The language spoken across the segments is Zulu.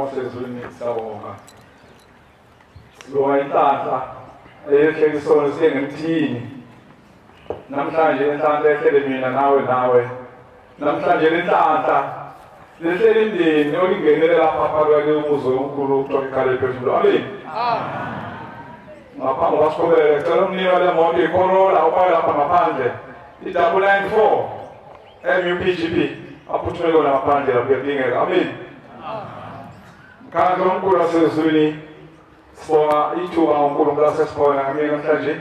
mosezweni siyabonga. Sibonga inhlanhla eyehlekisona siyengemthini. Namhlanje inhlanhla ehlele mina nawe. Namhlanje inhlanhla lehlele indeni olingenele lapha phakathi umuzo omkhulu ukuthola ikhale phezulu. Amen. Ngaphambi kwasikhobele cela umnika le moto iCorolla uphakathi lapha ngaphandle. I-994 MUPGP aphuthumele kona ngaphandle lapho kuyadingeka. Amen. Kanti uNkulunkulu wasezulwini sibonga ithuba uNkulunkulu asesibona ngamini namhlanje.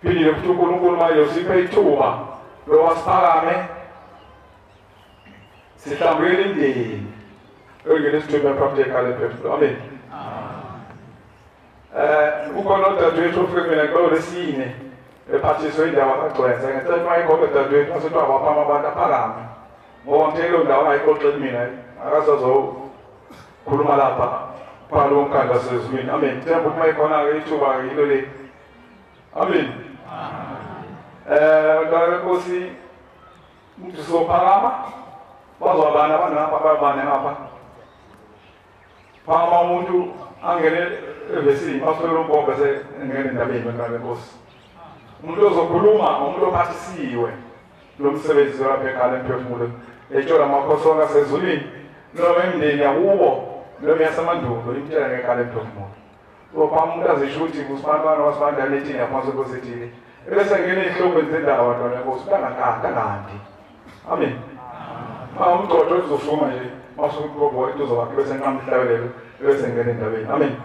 Philile futhi uNkulunkulu manje usiphe ithuba lowasiphakame sihlambulele indeni engene sithube practical phezulu. Amen. Ukhona udadewethu ufike mina kulo lesine ephathiswe indaba kagcwense ngicela mayikhobe dadewethu asethi wabaphama abantu aphakame ngoba ngithele ndawo ayixoxeli mina akasazokhuluma lapha phakathi komkhandlu wasezulwini. Amen. Themba ukuthi mayikhona-ke ithuba yilo le. Amen. Nkosi ukuthi sizophakama bazobani abantu ngapha babane ngapha phakama umuntu angene evesini bafike umbombe engene endabeni wentando Nkosi. Umuntu ozokhuluma umuntu ophathisiwe lo msebenzi lapha ekhaya emphefumulo etshora amakhosi onke asezulwini noma emndeni yakubo noma yasemandulo imtshela ngekhaya emphefumulo. Uphakama umuntu azisho ukuthi kusibantwana wasibandane ethini yaphansi Nkosi ethile ebese ngene ezihlongweni zendaba wantwana Nkosi kanti. Amen. Umgcotsho uzofuma nje masukugobo etuzobakhe bese nqamhlabelelo bese ngene endabeni. Amen.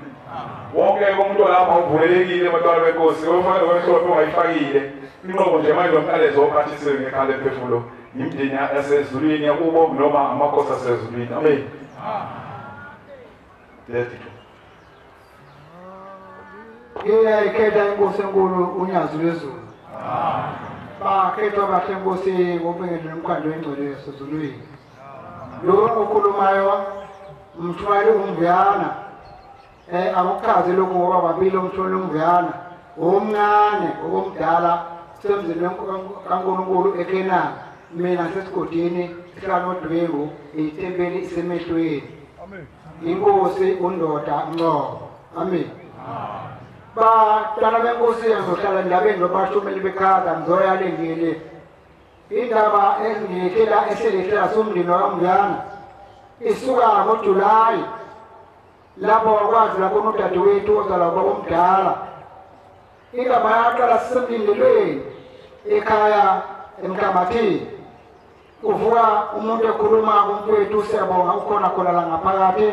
Wonke umuntu lapha uvulelekile abantwana beNkosi ofanele wehlophe ongayifakile inqobo nje manje lomqalezo ophathisiwe ngekhaya emphefumulo imndeni yasezulwini yakubo noma amakhosi asezulwini. Amen. Ikhetha inkosi enkulu unyazi lwezulu. Bakhethwa bahle inkosi ngobengene nomkhandlu wengcwele yasezulwini. Lo okhulumayo umthwali uMvuyana akuchaze lokho ngoba babili umthwali uMvuyana omncane okomdala semzini kaNkulunkulu eKenani mina sesigodini sikanodwengu itempeli isemehlweni. Amen. Inkosi undoda Ncobo. Amen. Batwana benkosi yazohlala endabeni lobashumeli bekhaza ngizoyalengile indaba engiyethela eselethela somndeni waMvuyana isuka ngoJulayi lapho wakwazi lapho unodadewethu ozala omdala indaba yaqala sisemlindelweni ekhaya eMkamathini uvuka umuntu ekhuluma kumfowethu siyabonga ukhona khona la ngaphakathi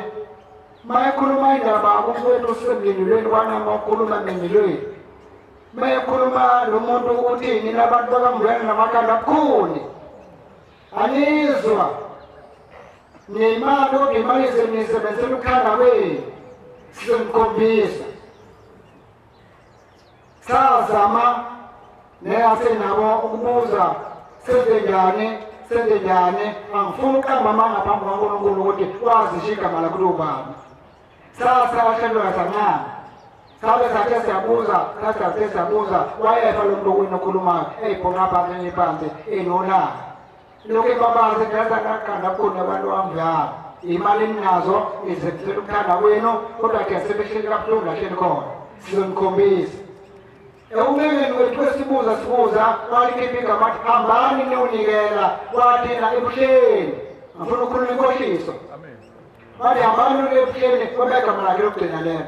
mayekhuluma indaba kumfowethu sisemlindelweni kwanama ukhuluma ngemilweni mayekhuluma lo muntu uthini nabantu bakaMvuyana namakhanda abukhuni anizwa nemali imali senisebenzisela ukukhanda kwenu sizomkhombisa sazama neyasenabo ukubuza senze njani angifuni ukuqamba amanga phambi kwaNkulunkulu ukuthi wazisho igama lakho ubaba sasa wahlelwa kancane sabe sathe siyabuza wayefa lo muntu okhulumayo eyiphonga phansi enolaka lokho babazi ngaza ngakhanda khona abantu baMvuyana imali enazo izebenzela ukukhanda kwenu kodwa ke sebehleli kabuhlungu lahleni khona sizomkhombisa umengeni wethu sibuza walikhipha igama athi hambani niyonikela wathina ebuhleni ngifuna ukukhuluma inkohliso. Amen. Wathi hambani ebuhleni kwabegama lakhe lokugcina lelo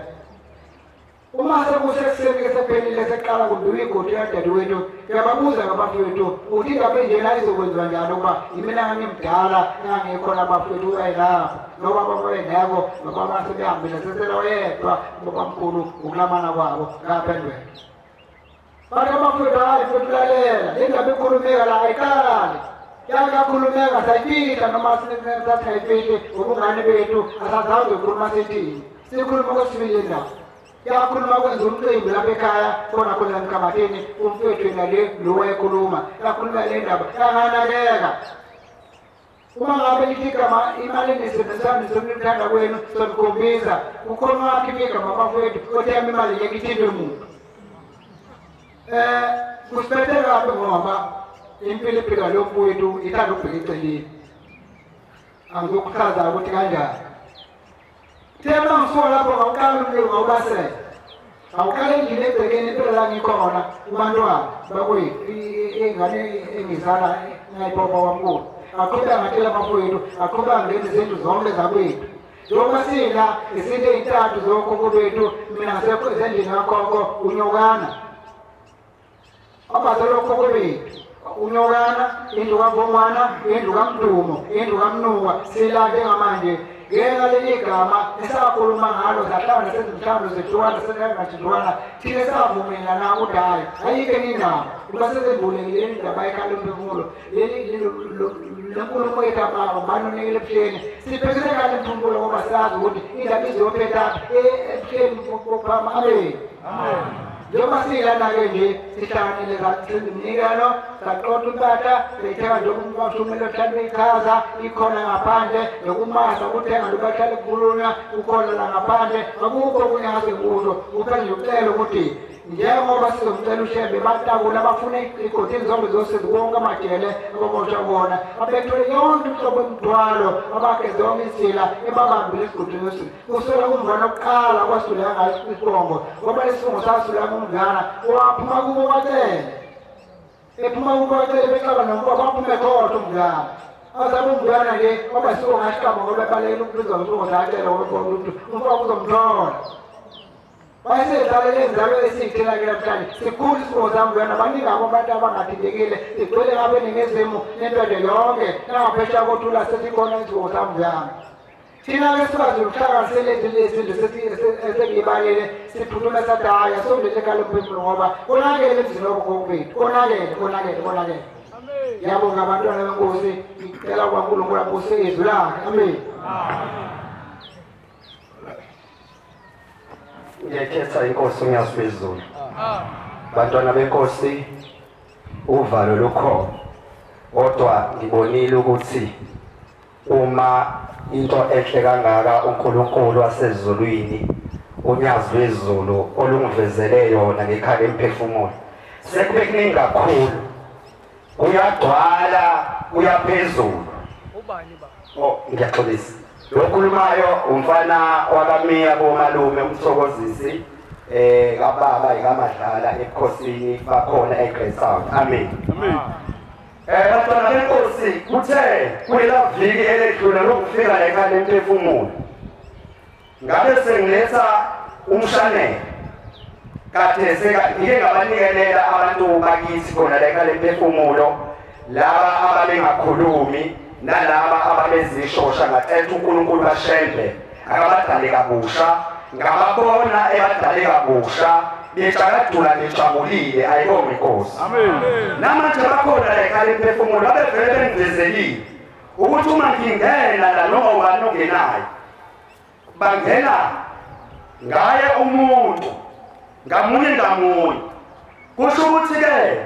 uma sekusekuseni ke sephelile seqala kumbe igodi yadadewethu yababuza ngabafowethu uthi ngabe njena izokwenziwa njani ukuba imina ngimdala ngangikhona abafowethu bayilapha ngoba bafowethu ngoba basebehambile sesela oyedwa ngoba mkhulu ukulamana kwabo ngaphendwele bathi abafowethu hayi mfowethu lalela ingabe ikhulumeka la ayiqali yakakhulumeka sayifihla noma sinasayifihli ubungane bethu asazazi ukukhuluma sethini sikhuluma kwesibili indaba yakhuluma kwenza umcimbi lapha ekhaya khona eMkamathini umfowethu yena lo wayekhuluma yakhuluma le ndaba yanganakeka uma ngabe lithi igama imali enisebenzisana nisemthanda kwenu somkhombisa ukhona wakhipha igama abafowethu kodwa yami imali ngeke ithinte umuntu kusiphethe kabi ngoba impilo iphila lo mfowethu ithanda ukubheka eceleni angizokuchaza ukuthi kanjani Tema msuwa lapho ngawukala umlilo ngawubasela. Ngawukala endlini ebhekeni impela la ngikhona ubantwana bakwethu ingane engizala ngayiphopa wamkhulu. Aqhubeka ngatela bafowethu, aqhubeka ngenze izinto zonke zakwethu. Njengoba sina izinto ey'ntathu zokhokho bethu, mina ngasekho ezendlini kakhokho unyokana. Abazali okhokho bethu. Unyokana, indlu kaVomana, indlu kaMdumo, indlu kaMnuka, silande ngamanje. Ngeka leli gama esakhuluma ngalo zahlala sezinhlanu zethuwana sezingathintwana thina savumelana kudala ayike ninawo kuba sezembulekile indaba ekhalo mphefumulo lenkulumo yethu ababa banonekele ebuhleni siphekise kahle mphefumulo ngoba sazi ukuthi indaba izophetha ebuhleni bokuphama amen. Njengoba siyilana-ke nje sihlanganile sezimnikelo saqoqa impahla seyithenga njengokumashumelo hlanu beyichaza ikhona ngaphandle nokumasa ukuthenga lubahlale kukhulunywa ukhona la ngaphandle akukho okunye ngasekusho kuphela nje ucela ukuthi njengoba sizomcela ushembe batakula bafune igodini zonke zosizo konke amajele ababotshwa bona abethule yonke uhlobo emthwalo abakhe zonke isila ebabambile esigodini yosizo kusela umvana okuqala kwasulela ngayo isibongo ngoba lesifungo sasulela umngana waphuma kubo bacele ephuma kubo bacele becaba nokuba baphume khona umngana azabe umngana nje ngoba siko ngashikama ngoba balekela ukubizwa umfungo sacela ngoba umuntu umfaka uzomthola. Bayisedlalele inzalo esiyithela ke namhlanje sikhulu isibongo samngana baningi abo abantu abangathindekile sigcwele ngabe ningezimu nendoda yonke nangaphesheya kothula sesikhona isibongo samngana. Thina-ke sikwazi ukuhlanganisela izinto esekuyibalele siphuthume sathi hhayi asondele ekhaya lomphefumulo ngoba konakele emzini wokhokho bethu konakele. Ngiyabonga abantwana benkosi ngicela kwaNkulunkulu abuse izwi lakhe amen. Ngiyakhetha inkosi uNyazi wezulu. Bantwana benkosi uvalo lukhona. Kodwa ngibonile ukuthi uma into ehle kangaka uNkulunkulu wasezulwini uNyazi wezulu olungivezele yona ngekhaya emphefumulo. Sekube kuningi kakhulu. Uyagcwala uyaphezulu. Ubani ba? Oh ngiyaxolisa. Lokhulumayo umfana wakamiya bomalume umthokozisi kababa ikamadlala ebukhosini bakhona eGreat Sound. Amen. Bantwana benkosi kuthe kuyila viki eledlule lokufika ekhaya emphefumulo. Ngabe sengiletha umshanelo. Kade ngike ngabanikelela abantu bakithi khona ekhaya emphefumulo laba ababengakhulumi nalaba ababezishosha ngacela uNkulunkulu bashembe akabadale kabusha ngababona ebadale kabusha becakadula bejabulile ayibonge inkosi. Amen. Namanje bakhona ekhaya emphefumulo abevele bengivezelile ukuthi uma ngingena la noma ubani ongenayo bangena ngaye umuntu ngamunye ngamunye. Kusho ukuthi-ke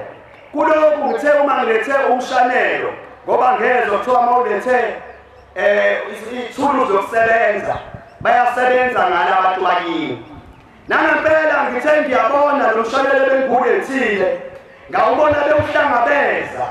kulokhu ngithe uma ngilethe umshanelo ngoba ngezwe kuthiwa uma ulethe ithuluzi yokusebenza bayasebenza ngala abantu bakini. Nangempela ngithe ngiyabona lo mshanelo bengulethile ngawubona bewuhlangabeza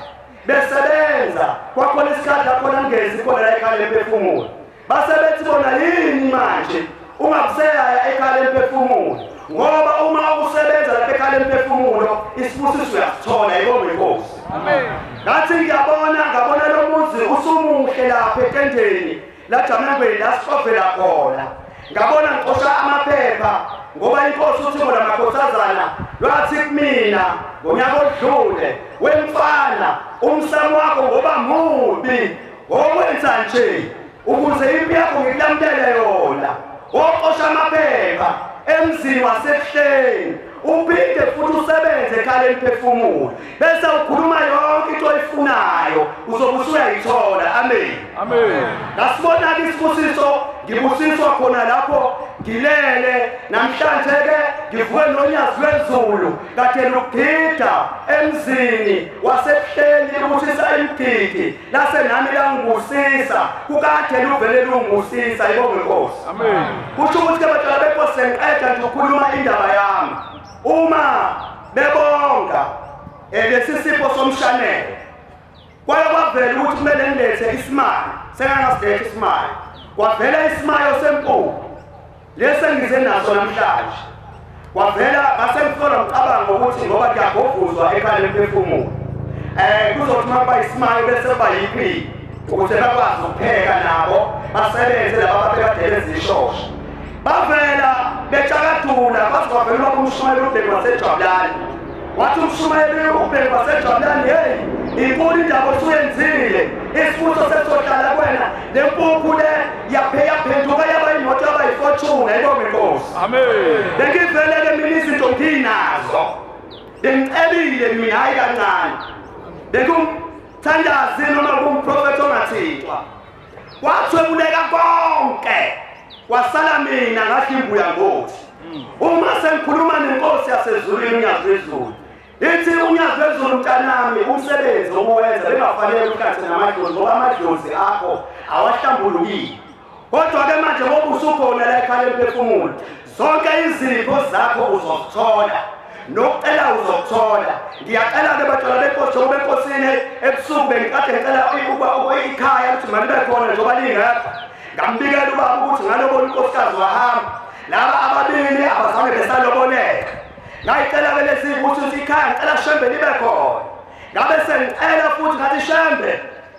besebenza kwakhona isikhathi lakhona ngezi khona la ekhaya emphefumulo basebethi bona yini manje ungakuseyaya ekhaya emphefumulo ngoba uma usebenza lapha ekhaya emphefumulo isibusiso uyasithola yibonge inkosi. Amen. Ngathi ngabona lo muzi usumuhle lapha etendeni la Jamangweni la sifovela khona ngabona ngixosha amaphepha ngoba inkosi uthi bona makhosazana lwathi kumina ngonyaka odlule wemfana umsamo wakho ngoba mubi ngokwenza nje ukuze impi yakho ngikulamukele yona woqosha amaphepha emzini wasebuhleni uphinde futhi usebenze ekhaya emphefumulo bese ukhuluma yonke into oyifunayo uzobe usuyayithola. Amen. Amen. Ngasibona-ke isibusiso ngibusiswa khona lapho ngilele namhlanje-ke ngivuke noNyazi wezulu kade lugida emzini wasebuhleni libusisa imgidi lase nami langibusisa kukade luvele lungibusisa yibonge inkosi. Amen. Kusho ukuthi-ke bantwana benkosi sengiqeda nje ukukhuluma indaba yami uma bebonga lesi sipho somshanelo kwaye kwavela ukuthi kumele ngilethe isimali sengangasilethe isimali kwavela isimayo sempuku lesi engize naso namhlanje kwavela basemhlola umcabango ukuthi ngoba kuyagobhuzwa ekhaya lemphefumulo kuzothi maba isimali bese bayiphi ukuthi bakwazi ukupheka nabo basebenze laba ababekade bezishosha bavela betshakadula bazovela umshumayeli uBheki waseJabulani wathi umshumayeli uBheki waseJabulani hey inkulu indaba osuyenzile isifutho sesohlala kwena lempuphu le yaphenduka yaba imoto yaba ifortune ayibonge Nkosi amen bengivele ke mina izinto nginazo bengicebile mina hayi kancane bekumthandazi noma kumprofeti ongathixwa wathwebuleka konke wasala mina ngathi imbuya ngothi uma sengikhuluma nenkosi yasezulwini unyazi wezulu ithi unyazi wezulu mntanami umsebenzi obuwenza bengafanele ukhathe namadlozi ngoba amadlozi akho awahlambulukile kodwa ke manje ngoba usukhona la ekhaya lemphefumulo zonke izipho zakho uzokuthola nokucela uzokuthola ngiyacela ke bacela benkosi ngoba enkosini ebusuku bengikade ngicela ukuba ikhaya ukuthi manje bekhona njengoba lingapha ngambikela ubaba ukuthi ngalobona unkosikazi wahamba laba ababili abazange besaloboleka ngayicela ke lesi ukuthi ikhaya ngicela Shembe libe khona ngabe sengicela futhi ngathi Shembe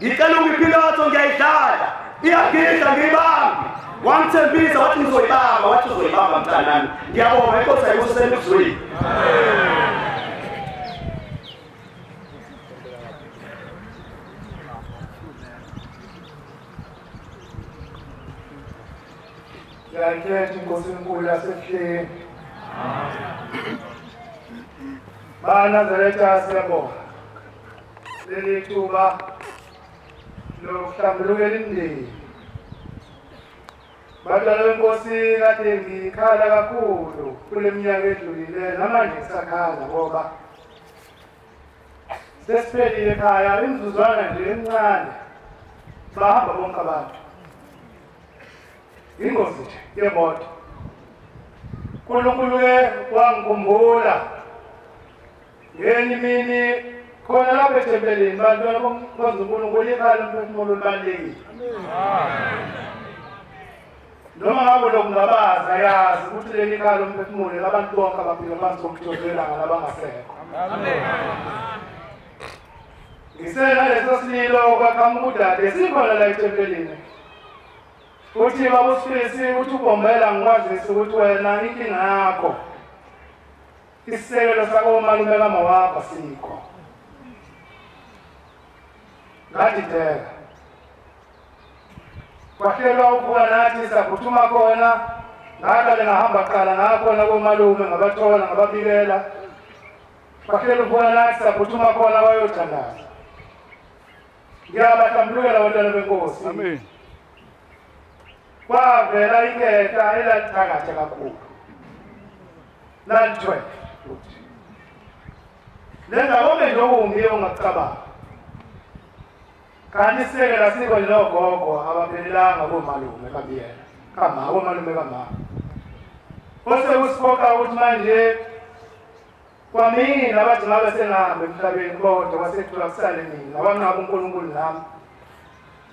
ngicela ungiphilotho ngiyayidlala iyagidla ngibambi wangithembisa wathi ngizoyibamba wathi uzoyibamba mntanami ngiyabonga inkosi ayibusele ezweni Ngiyakhetha inkosi enkulu yasehleni baNazaretha siyabonga leli thuba lokuhlambulukela imindeni badala benkosi kade ngikhala kakhulu kule minyaka edlulile namanje ngisakhala ngoba sesiphelile ekhaya imizuzwana nje emncane bahamba bonke abantu ingozi nje yemoto uNkulunkulu ke wangikhumbula ngenye imini khona lapha ethempelini bantu abonkonza uNkulunkulu ikhaya lomphefumulo libalulekile noma ngabe lokungabaza yazi ukuthi leli khaya lomphefumulo abantu bonke abaphila phansi komthozela nabangasekho amen ngisela leso sililo kwakhamudade sikhona la ethempelini uthi babusifisi uthi ubombela ngikwazisa ukuthi wena inkinga yakho isisekelo sakho malume kama wakho sikho ngadideka kwahlelwa ukuba nathi saphuthuma khona ngaqale ngahamba qala ngakhona komalume ngabathola ngababikela kwahlelwa ukuba nathi saphuthuma khona bayothandaza ngiyabahlambulukela abantwana benkosi amen kwavela inketha elathakatha kakhulu lantwe lengabome njokumbi ongacabanga kanti isekela sikho nogogo abaphelelanga komalume kabiyena kama komalume kama bose usifoka ukuthi manje kwamina abathi ngabe sengahambe emhlabeni kodwa kwasekuthola kusale mina abangaba uNkulunkulu nami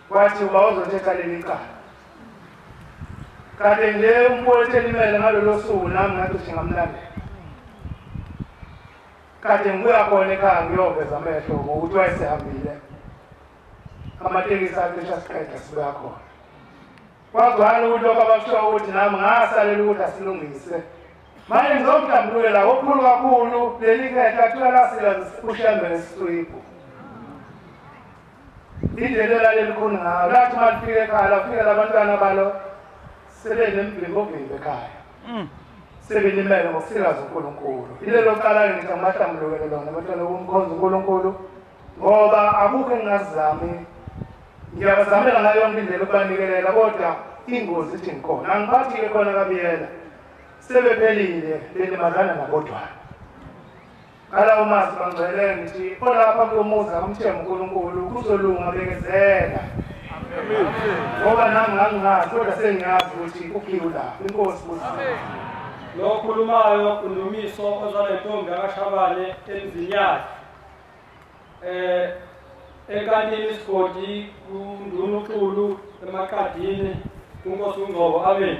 kwathi uba uzothetha leli cala kade nje umpolisi elimele ngalolo suku nami ngathi ngingamlandela kade ngibuya khona ekhaya ngiyoveza amehlo ngokuthi wayesehambile amatekisi acisha siqeda sibuya khona kwazwana ukuthi lokho abasho ukuthi nami ngasalela ukuthi asilungise manje ngizomhlambululela okukhulu kakhulu leli khetha kuthola sila uShembe nesipho indlela lelikhona ngayo lathi malifike ekhaya lafika labantwana balo sebenemvimbo ekhaya sebelimele ngokusikaza uNkulunkulu ilelo qala ngithi amahlambulukele lona abantwana bomkhonzo uNkulunkulu ngoba akukho engingazami ngiyabazamela ngayo yonke indlela ukubanikelela kodwa ingozi ithi ngikhona angiphathi-ke khona kabiyela sebephelile belimadlana nabodwana kala umazi bangcwele ngithi olapha kuyomuza kumthemba uNkulunkulu kuzolunga bekezela ngoba nami ngangingazi kodwa sengiyazi ukuthi ukhiwu lapho inkosi busisiwe lo khulumayo uNdumiso ozala intombi akaShabane emzini yakhe enkantini isigodi kuNduna uXulu emaqadini kuNkosi uNgcobo amen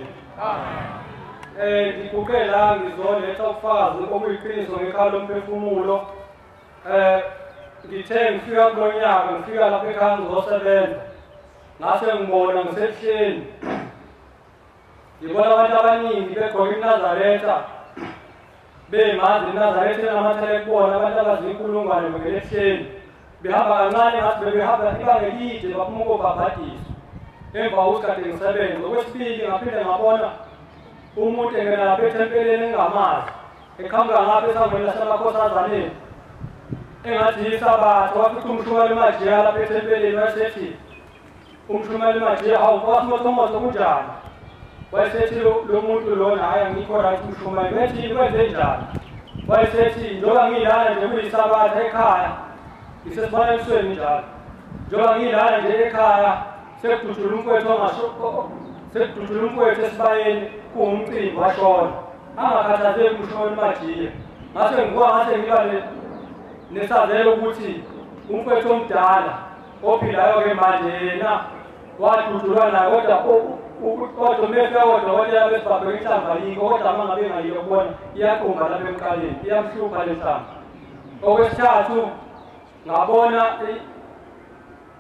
ngiguqe la ngizoletha ubufakazi obuyiqiniso ngekhaya lomphefumulo. Ngithe ngifika kulo nyaka ngifika lapha ekhaya ngizosebenza. Ngase ngibona ngisehleni. Ngibona abantu abaningi begqoke iNazaretha. Bemanzi iNazaretha enamathele kubona abantu abazinkulungwane bengelehleni. Behamba kancane ngathi bebehamba ibanga elide baphuma ukobhabhadisa. Emva kokuthi ngisebenza. Okwesibili ngaphinde ngabona umuntu engena lapha ethempelini engamazi. Eqhamuka ngapha esangweni lasemakhosazaneni. Engathi yisabatha wafica umshumali majiya lapha ethempelini wayesethi umshumali majiya awukwasimotomoto kunjani? Wayesethi lo muntu lona hhayi angikho right umshumali. Bethi kwenze njani? Wayesethi njengoba ngilana nje kuyisabatha ekhaya ngisesibanisweni njalo. Njengoba ngilana nje ekhaya sekudutshula umfowethu sekudutshula umfowethu esibayeni kuwumcimbi washona. Angakhathazeki umshumali majiya. Ngase ngiba nesazelo ukuthi umfowethu omdala ophilayo-ke manje yena wadudulwa naye kodwa mefika kodokotela besibabheka inhlamba yinko kodwa uma ngabe engayiyo kubona iyaqumba lapha emqaleni iyamhlupha le nhlamba. Okwesithathu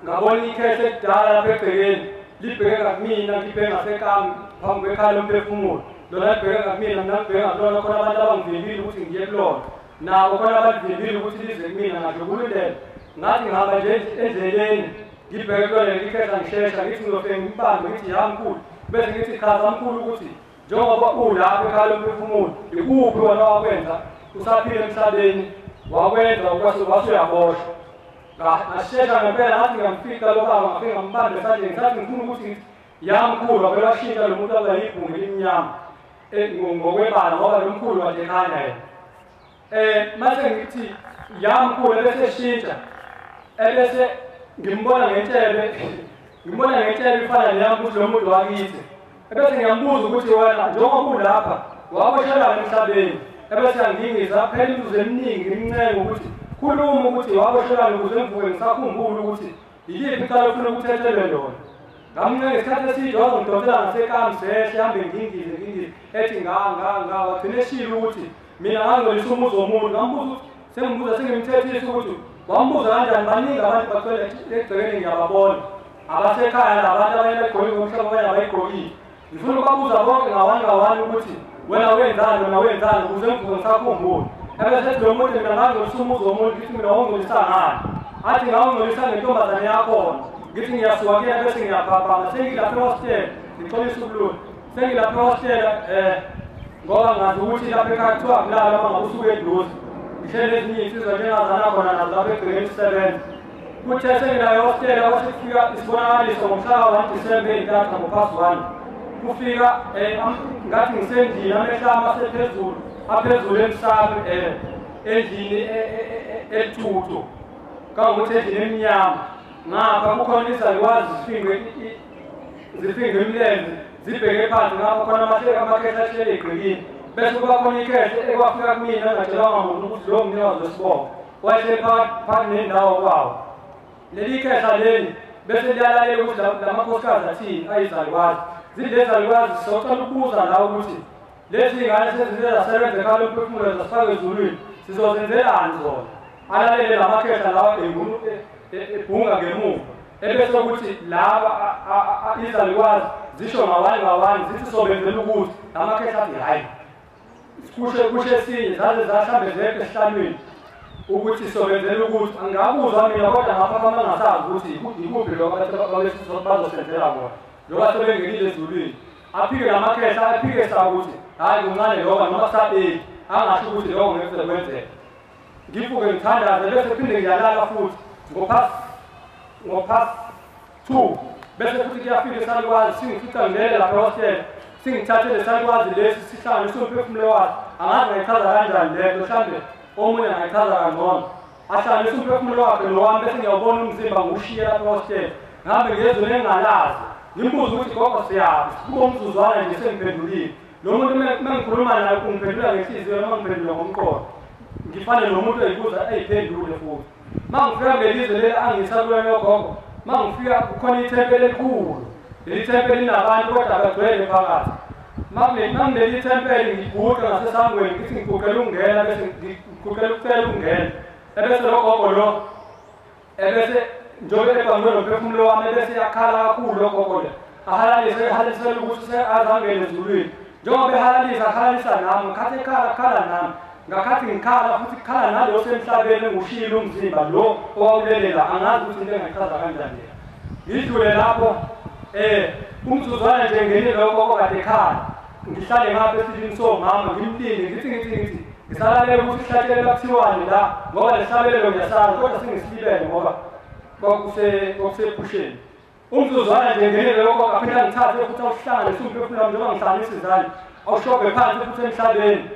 ngabona ikhesi ekudala lapha ebhekeni libheke ngakumina ngibheke ngasekami phambi kwekhaya lomphefumulo. Lona libheke ngakumina mina ngibheke ngakulona khona abantu abangivimbile ukuthi ngiye kulona. Nabo khona abavimbile ukuthi lize kumina ngadle kulindele. Ngathi ngihamba nje endleleni ngibheke kulona likhesa ngishesha ngithi ngizofika ngimbambe ngithi ya mkhulu. Bese ngithi chaza mkhulu ukuthi njengoba ulapha ekhaya lomphefumulo ikuphi wena wakwenza usaphila emhlabeni wakwenza wase uyaboshwa. Ngashesha ngempela ngathi ngamfika lo baba ngafika ngambambe esandleni ngathi ngifuna ukuthi ya mkhulu wavele washintsha lo muntu abayibhungu elimnyama ngokwebala ngoba lo mkhulu kade ekhanya yena. Mase ngithi ya mkhulu ebese eshintsha ebese ngimbona ngentshebe ifana neyami ukuthi lo muntu wakithi. Ebese ngiyambuza ukuthi wena njengoba ulapha waboshelana emhlabeni. Ebese angingisa phela imibuzo eminingi ngimncenga ukuthi khuluma ukuthi waboshelana ukuze ngivuke ngisakhumbula ukuthi yiliphi icala ofuna ukuthethelwe lona. Ngamncenga isikhathi eside wazongidonsela ngasekami sehle hambe ngingize ethi wagcine eshilo ukuthi mina ngangolisa umuzi womuntu. Ngambuza sengibuza sengimthethisa ukuthi wambuza kanjani baningi abantu bagcwele egcekeni ngiyababona. Abasekhaya labantu abanye begqoke ngomhlaba abanye abayigqokile. Ngifuna ukubabuza bonke ngawani ukuthi wena wenzani ukuze ngivuke ngisakhumbula. Ebese ethi lo muntu mina ngangolisa umuzi womuntu ngithi mina wangolisa ngani? Athi ngawungolisa ngentombazane yakhona. Ngithi ngiyasuka kuyena bese ngiyabhabhanga sengilapha ehostela ngixolisa ukulula. Sengilapha ehostela ngoba ngazi ukuthi lapha ekhaya kuthiwa kulala uma ngabe usuke eduze. Ngihlele ezinye insizwa njengazana khona nazo lapha egcekeni sisebenza. Kuthe sengila ehostela kwasekufika isibonakaliso ngomhlaka 1 Disemba 3:1. Kufika ngathi ngisendlini amehla ami aphezulu emhlabeni endlini elithuthu. Kangukuthi endlini emnyama. Ngapha kukhona izalukwazi zifinge imilenze zibheke phansi ngapha khona amakhehla ahleli egqekini. Bese kuba khona ikhehla ekwafika kumina engatshelwanga muntu ukuthi lo mnikazi wesibongo wayehleli phakathi nendawo kwawo. Leli khehla leli bese liyalalela ukuthi lamakhosikazi athini ayizalukwazi. Zilezalukwazi sisocela ukubuza la ukuthi lezi ngane sezize zasebenza ekhaya lomphefumulo zasifaka ezulwini sizozenzelani zona. Alalele lamakhehla lawa ebhunga ngemuva. Ebese ukuthi laba izalukwazi zisho ngawani zithi sobenzela ukuthi lamakhehla athi hayi kushe esinye zaze zahlambe zeke esihlalweni ukuthi sobenzela ukuthi angabuzwa mina kodwa ngapha amangasazi ukuthi ikuphi lokho bazosenzela bona njengoba sebengenile ezulwini. Aphike lamakhehla aphike sakuthi hayi kuncane lokho noma kusabeli angasho ukuthi lokho ngeke kwenzeka. Ngivuke ngithandaze bese phinde ngiyalala futhi ngo-past 2 bese futhi kuyafika isalukwazi singifica ngilele lapha ehostela singithathele isalukwazi lesi sihlanganise umphefumulo wakhe. Angazi ngayichaza kanjani lento mhlawumbe omunye angayichaza kangcono. Ahlanganise umphefumulo wakhe nowami bese ngiyawubona umzimba ngiwushiye lapha ehostela. Ngahambe ngiyezweni engingalazi ngimbuza ukuthi gogo siyaphi. Kube umzuzwana nje sengiphendulile. Lo muntu mengikhuluma naye ungiphendula ngenhliziyo noma ngiphendula ngomqondo. Ngifane nomuntu eyibuza eyiphendule futhi. Mangifika ngelizwe leli angisalulweni yogogo. Mangifika kukhona ithempeli elikhulu. Leli thempeli linabantu kodwa bagcwele phakathi. mamleli ithempeli ngiguqa ngasesangweni ngithi ngiguqela ukungena bese ngiguqela ukucela ukungena ebese lo gogo lo ebese njobe ebangwe nomphefumulo wami ebese yakhala kakhulu lo gogo lo ahalisela ukuthi azangene ezulwini njengoba ehalalisa nami ngikhathi ekhala nami ngakhathi ngikhala futhi kukhala nalo semhlabeni engushilo umzimba lo owawulelela angazi ukuthi into engayichaza kanjani ngidlule lapho umzuzwana nje ngenile lokho kade ekhala ngihlale ngapha esithini somama ngimlinde ngithi ngisalalele ukuthi ihlatshelelwa kuthiwani la ngoba lesabelelo ngiyasazi kodwa singisilibele ngoba kwakusephusheni umzuzwana nje ngenile lokho kaphinda ngithathe futhi awuhlangane umphefumulo wami njengoba ngihlanganisa izandla awushobhe phansi futhi emhlabeni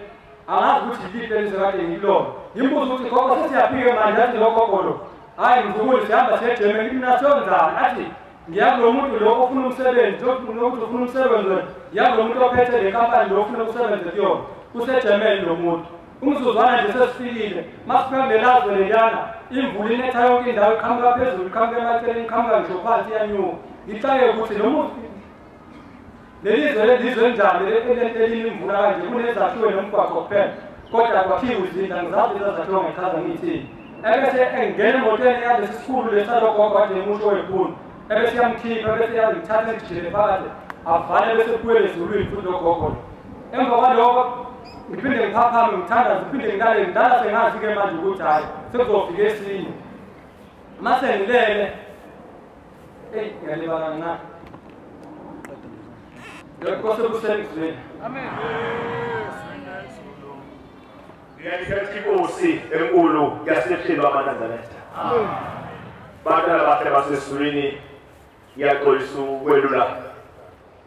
angazi ukuthi yiliphi elizokade ngilona ngimbuza ukuthi gogo sesiyafike manje athi lo gogo lo hayi ngizukule sihamba siyejeme ngithi mina siyonzani athi ngiyakulo muntu lo ofuna umsebenzi lokuthi ufuna umsebenzi ngiyakulo muntu ophethe le kampani lo ofuna ukusebenza kuyona usejemeni lo muntu umzuzwana nje sesifikile masifika ngelazwe leyana imvula inetha yonke indawo iqhamuka phezulu iqhamuka emaceleni iqhamuka ngisho phansi iyanyuka ngicake ukuthi lo muntu lelizwe njani elinye imvula kanje kunezakhiwo nomgwaqo kuphela kodwa kwakhiwe izinda ngizazi ezazakhiwo ngichaza ngithini ebese engena emotweni yalesi sikhulu lesalogogo kade umuntu wephuni ebese yamkhipha ebese yangithatha ngijile phakathi avale bese kuwele ezulwini futhi logogo emva kwaloko ngiphinde ngiphaphame ngithandaze ngiphinde ngilale ngidala sengazi-ke manje ukuthi hhayi sekuzofika esinye mase ngilele eyi ngiyalibala kancane Nkosi kusemzweni. Amen. Ngiyakhetha inkosi enkulu yasehlelo wamananzaletha. Amen. Bantwana bahle basesizulwini yaxolisa ukwelula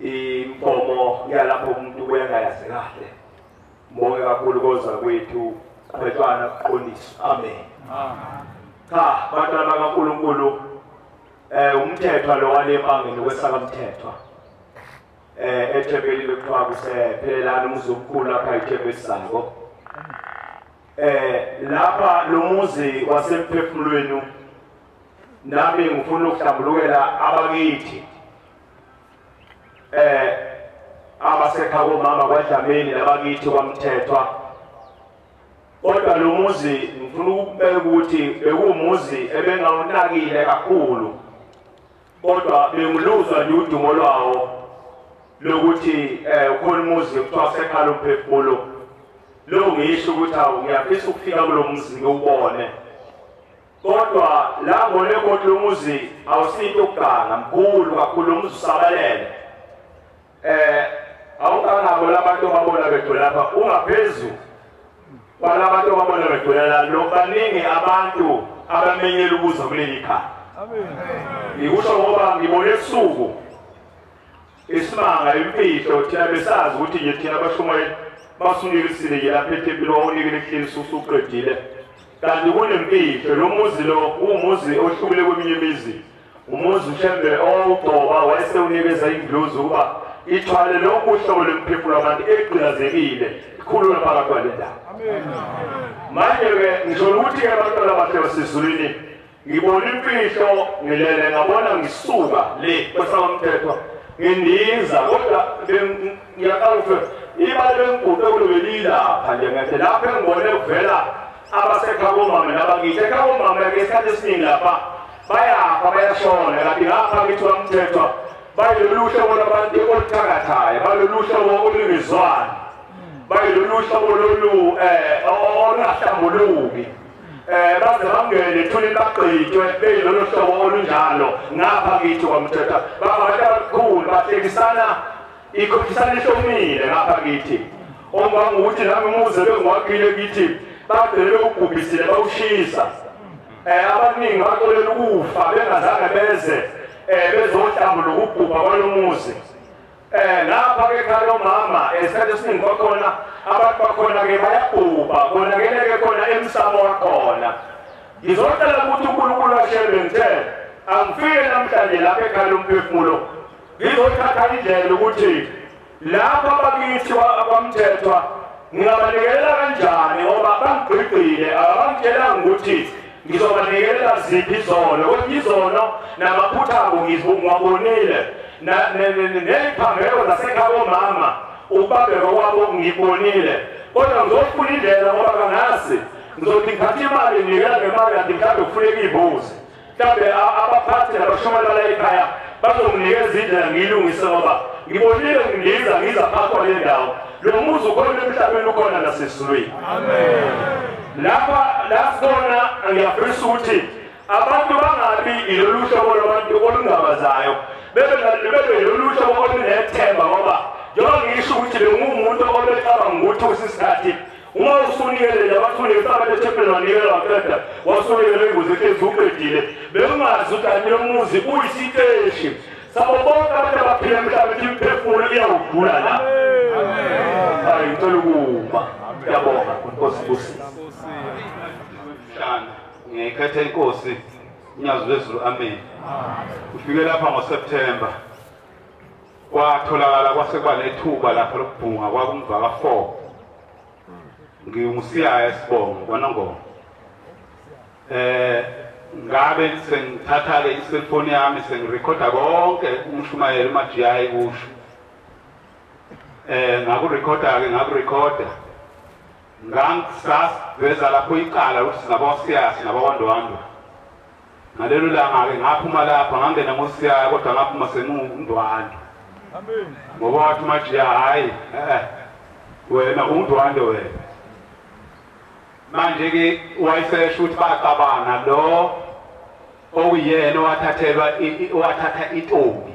impomo yalapho umuntu uyengayazi kahle. Mbonge kakhulu koza kwethu abantwana kuqondiswa. Amen. Cha, bantwana bakaNkulunkulu umthetho lo walempangeni wesakamthethwa. Ethempelini kuthiwa kusephelelana umuzi omkhulu lapha ithembe esizako lapha lo muzi wasemphefumulweni nami ngifuna ukuhlambulukela abakithi abasekhaya komama kwaDlamini nabakithi kwaMthethwa kodwa lo muzi ngifuna ukubeka ukuthi bekuwumuzi ebengawunakile kakhulu kodwa bengiluzwa nje udumo lwawo lokuthi ukhona umuzi kuthiwa sekhaya lomphefumulo lo ngisho ukuthi awu ngiyafisa ukufika kulo muzi ngiwubone kodwa la ngone kodwa lo muzi awusinto ukuganga mkhulu kakhulu umuzi usabalele awukangabo labantu babona begcwele lapha ungaphezulu kwalabantu babona begcwele la lo baningi abantu abamenyela ukuza kuleli khaya amen ngikusho ngoba ngibone esuku isimanga impilo thina besazi ukuthi nje thina abashumayeli basunikisile lapha ethempini wawunikele ehlisi usuqedile kanti kunempilo lo muzi lo umuzi ohlukile kweminye imizi umuzi ushembe owugcoba wayesewunikeza indluzu ukuba ithwale lonke uhlobo lwemphefumulo abantu egqilazekile ikhulula phakathi kwale ndawo amen manje-ke ngisho ukuthi-ke abantwana bahle basezulwini ngibona impilo ngilele ngabona ngisuka le kwesakamthethwa ngindiza kodwa ngiyaqala ukuthi ibali lenguquko kulobelilapha nje ngathi lapha engibone kuvela abasekhaya komama nabakithi ekhaya komama ngesikhathi esiningi lapha bayafa bayashona kanti ngapha kithi kwaMthethwa bayilolu hlobo labantu oluthakathayo balolu hlobo olungezwani bayilolu hlobo lolu olungahlambuluki baze bangene ethuneni baqitshwe beyilolu hlobo olunjalo ngapha kithi kwaMthethwa babantu abakhulu bahlekisana ikhokhisana ihlomile ngapha kithi ongangukuthi nami umuze bengiwakhile kithi bagcele ukugubhisile bawushisa abaningi baxolela ukufa bengazange beze bezohlambula ukugubha kwalomuzi lapha-ke ekhaya lomama esikhathi esiningi bakhona abantu bakhona-ke bayabhubha konakele-ke khona emsamo wakhona ngizoqela ukuthi uNkulunkulu ashebe ngithele angifike namhlanje lapha ekhaya lomphefumulo ngizothatha indlela ukuthi lapha abakithi kwaMthethwa ngingabanikela kanjani ngoba bangigqigqile abangitshelanga ukuthi ngizobanikela ziphi izono kodwa izono namaphutha abo ngiwabonile neyiphambeko zasekhaya komama ubabheka kwabo ngibonile kodwa ngizofuna indlela ngoba kangazi ngizothi ngithatha imali nginikela ngemali kanti mhlawumbe kufuneka iyibuze mhlawumbe abaphathi nabashumela la ekhaya bazonginikeza indlela ngiyilungise ngoba ngibonile ngiza phakathi kwale ndawo lo muzi ukhona emhlabeni ukhona nasezulwini la sibona ngiyafisa ukuthi abantu bangabi ilolu hlobo lwabantu olungabazayo bebe ilolu hlobo olunethemba ngoba njengoba ngisho ukuthi bengumuntu obecabanga ukuthi usisikhathi uma usunikele abathunile abantu ethempelini wanikela waqeda wasunikele ingozi ehlezi uqedile bengazi ukuthi kanye lo muzi uyisiteshi sabo bonke abantu abaphila emhlabeni imphefumulo iyawugula la hayi ngicela ukuma ngiyabonga Nkosi Busisi ngikhethe inkosi unyazo lwezulu amen ufike lapha ngoSeptember kwatholakala kwasekuba nethuba lapha lokubhunga kwakumvaka 4 ngiyungusiyaya Sibongo kwaNongoma ngabe sengithatha ke iselfoni yami sengirecorda konke umshumayeli uMajiyayi kusho ngakurecorda ke ngakurecorda ngangisaveza lapho iqala ukuthi sinabosiyasi nabakwaNdwandwe ngalelo langa ke ngaphuma lapha ngangena ngosiyaya kodwa ngaphuma senguNdwandwe amen ngoba wathi uMajiyayi wena uNdwandwe wena manje ke wayesesho ukuthi baqabana lo okuyena wathatha intombi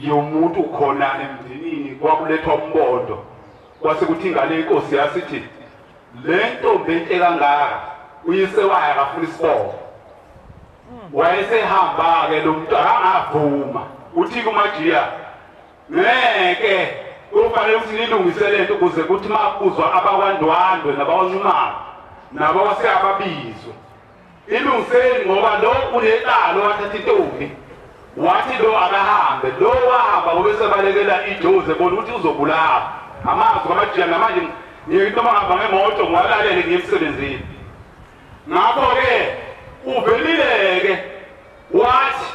yomuntu khona emndinini kwakulethwa umbondo kwase kuthi ingane inkosi yasithi le ntombi enhle kangaka uyise waye akafuna isibongo wayesehamba ke lo muntu akangavuma uthi kuMajiya ngeke kufanele ukuthi nilungise lento ukuze kuthi makuzwa abakwaNdwandwe nabakwaNcumane nabawase ababizwe ilungiseni ngoba lo unetalo wathatha intombi wathi lo akahambe lo wahamba ngoba sebalekela ijoze bona ukuthi uzobulawa amazwi kaMajiya namanje ngiyinto mangaba ngemoto ngwalalele ngiyemsebenzini ngakho ke uvelile ke wathi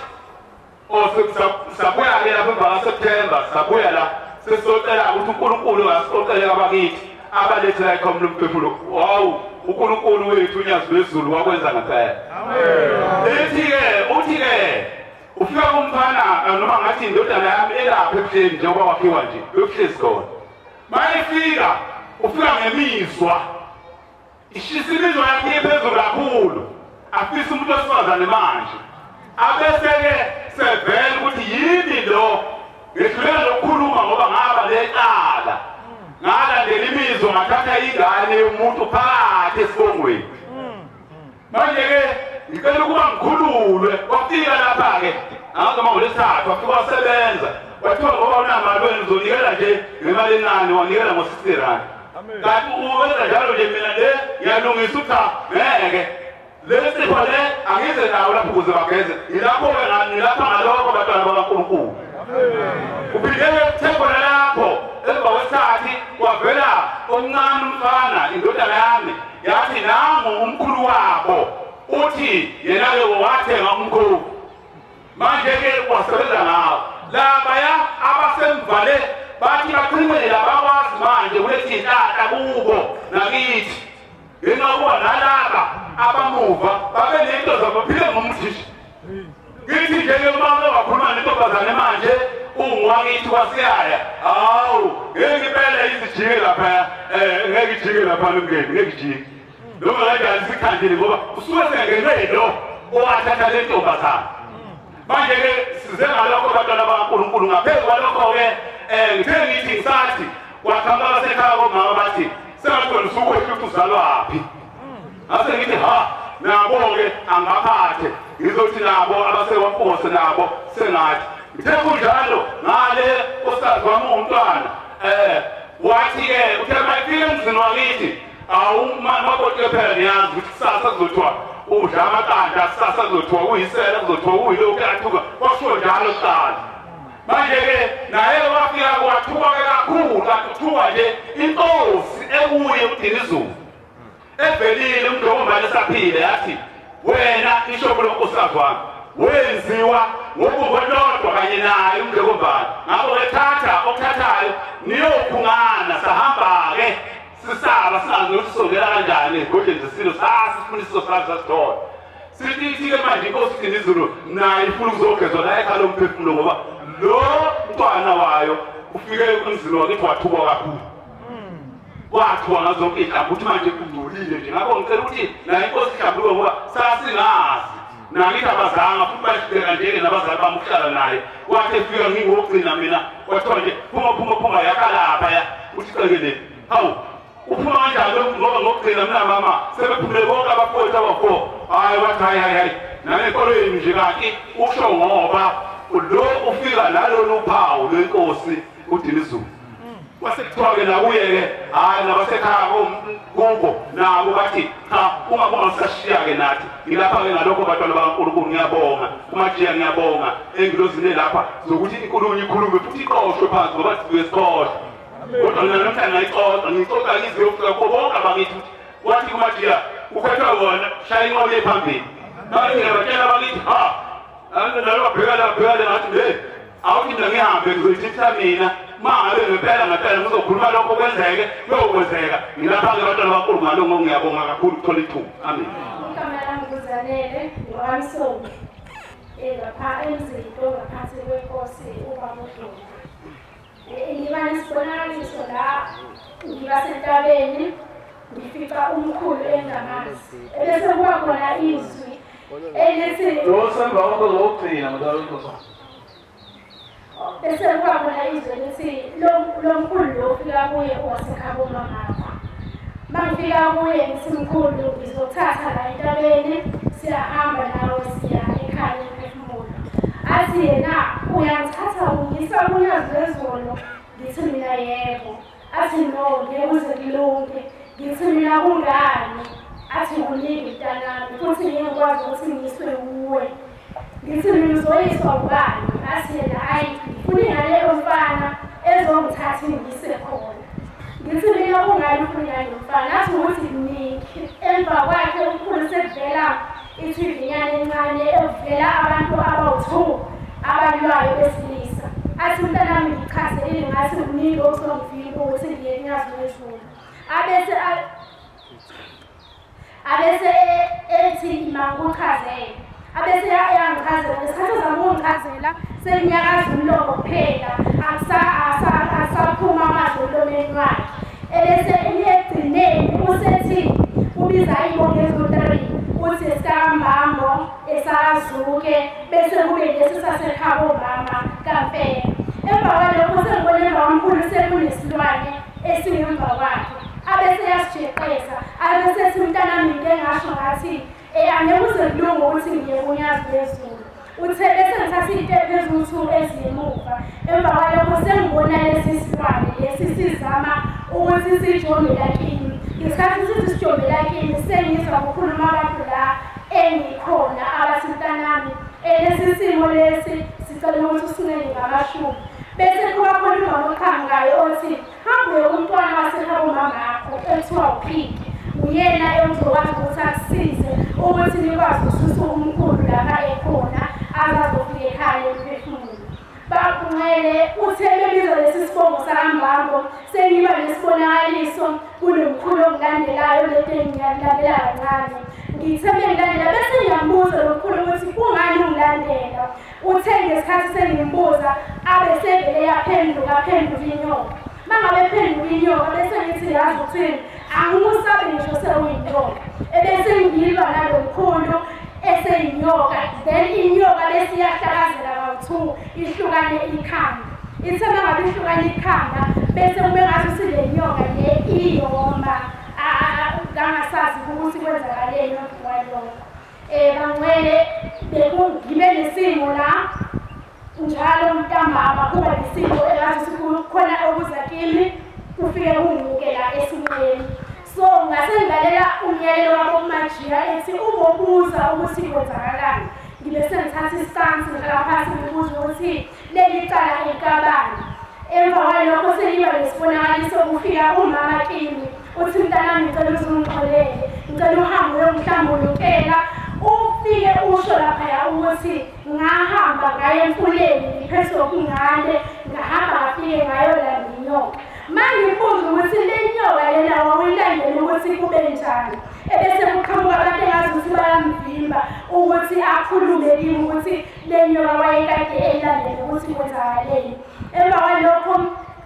sabuya ke lapha emva September sabuya la sesocela ukuthi uNkulunkulu asixoxele abakithi abalethela ikhomlo umphefumulo wow uNkulunkulu wethu unyazo lwezulu wakwenza ngempela amen uthi ke ufika kumfana noma ngathi indodana yami elapha ebuhleni njengoba wakhiwa nje ebuhlezi khona mayefika ufika ngemizwa ishisa imizwa yakhe phezulu kakhulu afisa umuntu osifazane manje abese ke sevela ukuthi yini lo ngihlulela lokukhuluma ngoba ngaba leqala ngalandela imizwa ngathatha ingane yomuntu phakathi esibongweni manje ke ngicela ukuba ngikhululwe kwafika lapha ke ngazama ngolesithathu wafika wasebenza wathiwa ngoba unamali wena uzonikela nje ngemali encane wanikela ngo-60 rand kanti uwenza njalo nje mina le ngiyalungisa ukuthi ngeke lesipho le angize nawo lapho ukuze bageze ilapho-ke ngilapha ngalokho abantwana bakaNkulunkulu uphindele thebona lapho emva kwesikhathi kwavela omncane umfana indodana yami yathi nangu umkhulu wabo uthi yena-ke wathenga umkhulu manje-ke wasebenza ngawo labaya abasemvale bathi baqinela bakwazi manje kulethi iy'nhlahla kubo nakithi ngenxa yokuba nalaba abamuva babe nento zabaphile ngomthishi kithi njeke manje wakhuluma nentombazane manje ungiwakithi wasiyaya hawu ngeke impela izijike lapha ngeke ijike lapha nomngeni ngeke ijike noma kanjani sikhandile ngoba usuke sengene lo owathatha le ntombazane manje-ke size ngalokho abantwana bakaNkulunkulu ngaphezu kwalokho-ke ngithe ngithi ngisathi wakhamba abasekhaya komama bathi sengathona usukwehla ukuthi uzalwaphi ngase ngithi nabo-ke angaphathe ngizothi nabo abasekwamposi nabo sengathi ngithe kunjalo ngale osazi wami umntwana wathi-ke uthe mayifike emzini wakithi awumani waboke phela niyazi ukuthi kusasa kuzothiwa udla amaqanda kusasa kuzothiwa uyisela kuzothiwa uyilokhu athuka kwashiwo njalo kuqala manje-ke naye wafika kwathuka-ke kakhulu kanti kuthiwa nje inkosi ekuye uDinizulu evelile umntombazane esaphile yathi wena ishobo lonkosikazi wami wenziwa ngobubododwa kanye naye umntombazane ngakho-ke thatha okuthathayo niyokhungana sahamba ke sisaba singazi ukuthi sisongela kanjani egodleni zesilo sasifuna isizofaka sasithola sithi ke manje inkosi ithi izulu nayo ifuna ukuzogezwa la ekhaya lomphefumulo ngoba lo mntwana wayo ufike emzini wakithi wathuka kakhulu wathuka ngazo zonke ihlamba ukuthi manje kungcolile nje ngakho ngicela ukuthi nayo inkosi ihlambuluke ngoba sasingazi nangithi abazanga futhi bayibheka njenge nabazali bami ukuhlala naye wathi efika ngingokugcina mina wathiwa nje phuma yakalapha ya uthi cekele hawu uphuma kanjani ngoba ngokugcina mina mama sebephumile bonke abafowethu abafo hayi wathi hayi nami enkolweni nje kanti usho ngoba lo ufika nalolu phawu lwenkosi uDinizulu wasekuthiwa-ke nakuye-ke hhayi nabasekhaya kubo nabo bathi cha uma sisashiya-ke nathi ngilapha-ke ngalokho bantwana bakaNkulunkulu ngiyabonga umajiya ngiyabonga engilozine lapha zokuthi inkulumo ikhulume futhi iqoshwe phansi ngoba sibuye sikhohlwe kodwa mina namhlanje ngixoxa ngizwe ufika kubo bonke abakithi wathi kumajiya ukhethwa wona shaya inqola ephambili batshela bakithi nalobabhekale ngathi awuthi mina ngihambe ngizoyithithisa mina mangabe ngempela ngizokhuluma lokho kwenzeke kuyokwenzeka ngilapha-ke abantwana bankulu ngalongo ngiyabonga kakhulu ukuthola ithuba amen igama lami nguzanele ngokamsomi emzinto ngaphansi kwenkosi ubamuDuma ngiba nesibonakaliso la ngiba sentabeni ngifica umkhulu engamazi ebese kuba khona izwi elithi bese kuba khona izwi elithi lo mkhulu lo ufika kuye wasekhabo mamapha mangifika kuye ngithi mkhulu ngizothatha la entabeni siyahamba nawe siya ekhaya emphefumulo athi yena uyangithatha ungisa kunyazwezolo ngithi mina yebo athi no ngeke uze kulunge ngithi mina kungani athi kuningi mntanami futhi ngeke ngikwazi ukuthi ngiswe kuwe ngithi mina uzoyiswa ubani athi yena hayi ngifuna ingane yomfana ezongithatha ingise khona ngithi mina kungani ufuna ingane yomfana athi ukuthi kuningi emva kwakhe umkhulu sekuvela ithivinyana encane evela abantu abawu-2 abalwayo besilisa athi mntanami ngichazelile ngathi kuningi okusongifika ukuthi ngiye enyazwezulu abese ethi manguchazele abese yangichazela ngesikhathi zami ukungichazela senginyakaza umlomo kuphela akusaphuma amazwi emlomeni wakhe ebese ekugcineni usethi ubiza iy'bongo ezo-3 uthi esikambambo esazuke bese kube lesi sasekhabo mama kampela emva kwalokho sengibone emva kwamkhulu sekunesilwane esingemva kwakhe abese yasijeqeza abese ethi mntanami ngike ngasho ngathi angeke uze kulunge ukuthi ngiye kunyazwezulu uthe bese ngithatha iy'tepu eziwu-2 eziyemuva emva kwalokho sengibona lesi silwane lesi sizama ukuthi sijongela kimi ngesikhathi sithi sijongela kimi sengizwa kukhuluma abantu la engikhona abathi mntanami lesi simo lesi sicela ukuthi usinele ngamashumi bese kuba khona umama okhangayo othi hambe umntwana wasekhabo mamakho ekuthiwa uPhiki uyena ozokwazi ukuthi akusize ukuthi nikwazi ukususa umkhulu lapha ekhona azazofika ekhaya emphefumulo bakunxele uthe bebiza lesi sibongo sakambambo sengiba nesibonakaliso kunomkhulu ongilandelayo lento engilandela kancane ngithe bengilandela bese ngiyambuza lo mkhulu ukuthi kungani ungilandela uthe ngesikhathi sengimbuza abesevele yaphenduka inyoka mangabe phenduka inyoka bese ngithi yazi ukuthini angimusabe ngisho sewuyinyoka ebese ngilwa nalo mkhulu eseyinyoka then inyoka bese iyahlakazela kawu-2 ihlukane ikhanda ithe mangabe ihlukane ikhanda bese kube ngathi sile nyoka le iyoma ngangasazi ukuthi kwenzakaleni kwalokho bangcwele ngibe nesimo la njalo mntambama kuba nesimo elathi khona okuza kimi kufike kungimuke la esimweni so ngasengilalela umyalelo wabomajiya ethi ubobuza ukuthi kwenzakalani ngibe sengithatha istansi ngaphansi ngibuza ukuthi leli cala enkabani emva kwalokho sengiba nesibonakaliso kufika umama kimi uthi mntanami ngicela uzungixolele ngicela uhambe uyongihlambulukela ufike usho laphaya ukuthi ngahamba ngaye emfuleni ngiphethe okungane ngahamba ngafike ngayolanda inyoka. Mangibuza ukuthi le nyoka lena wawuyilandela ukuthi kube njani, ebese kuqhamuka abantu engazi ukuthi bayamvimba ukuthi akhulume kimi ukuthi le nyoka wayekade eyilandela ukuthi kwenzakaleni. Emva kwalokho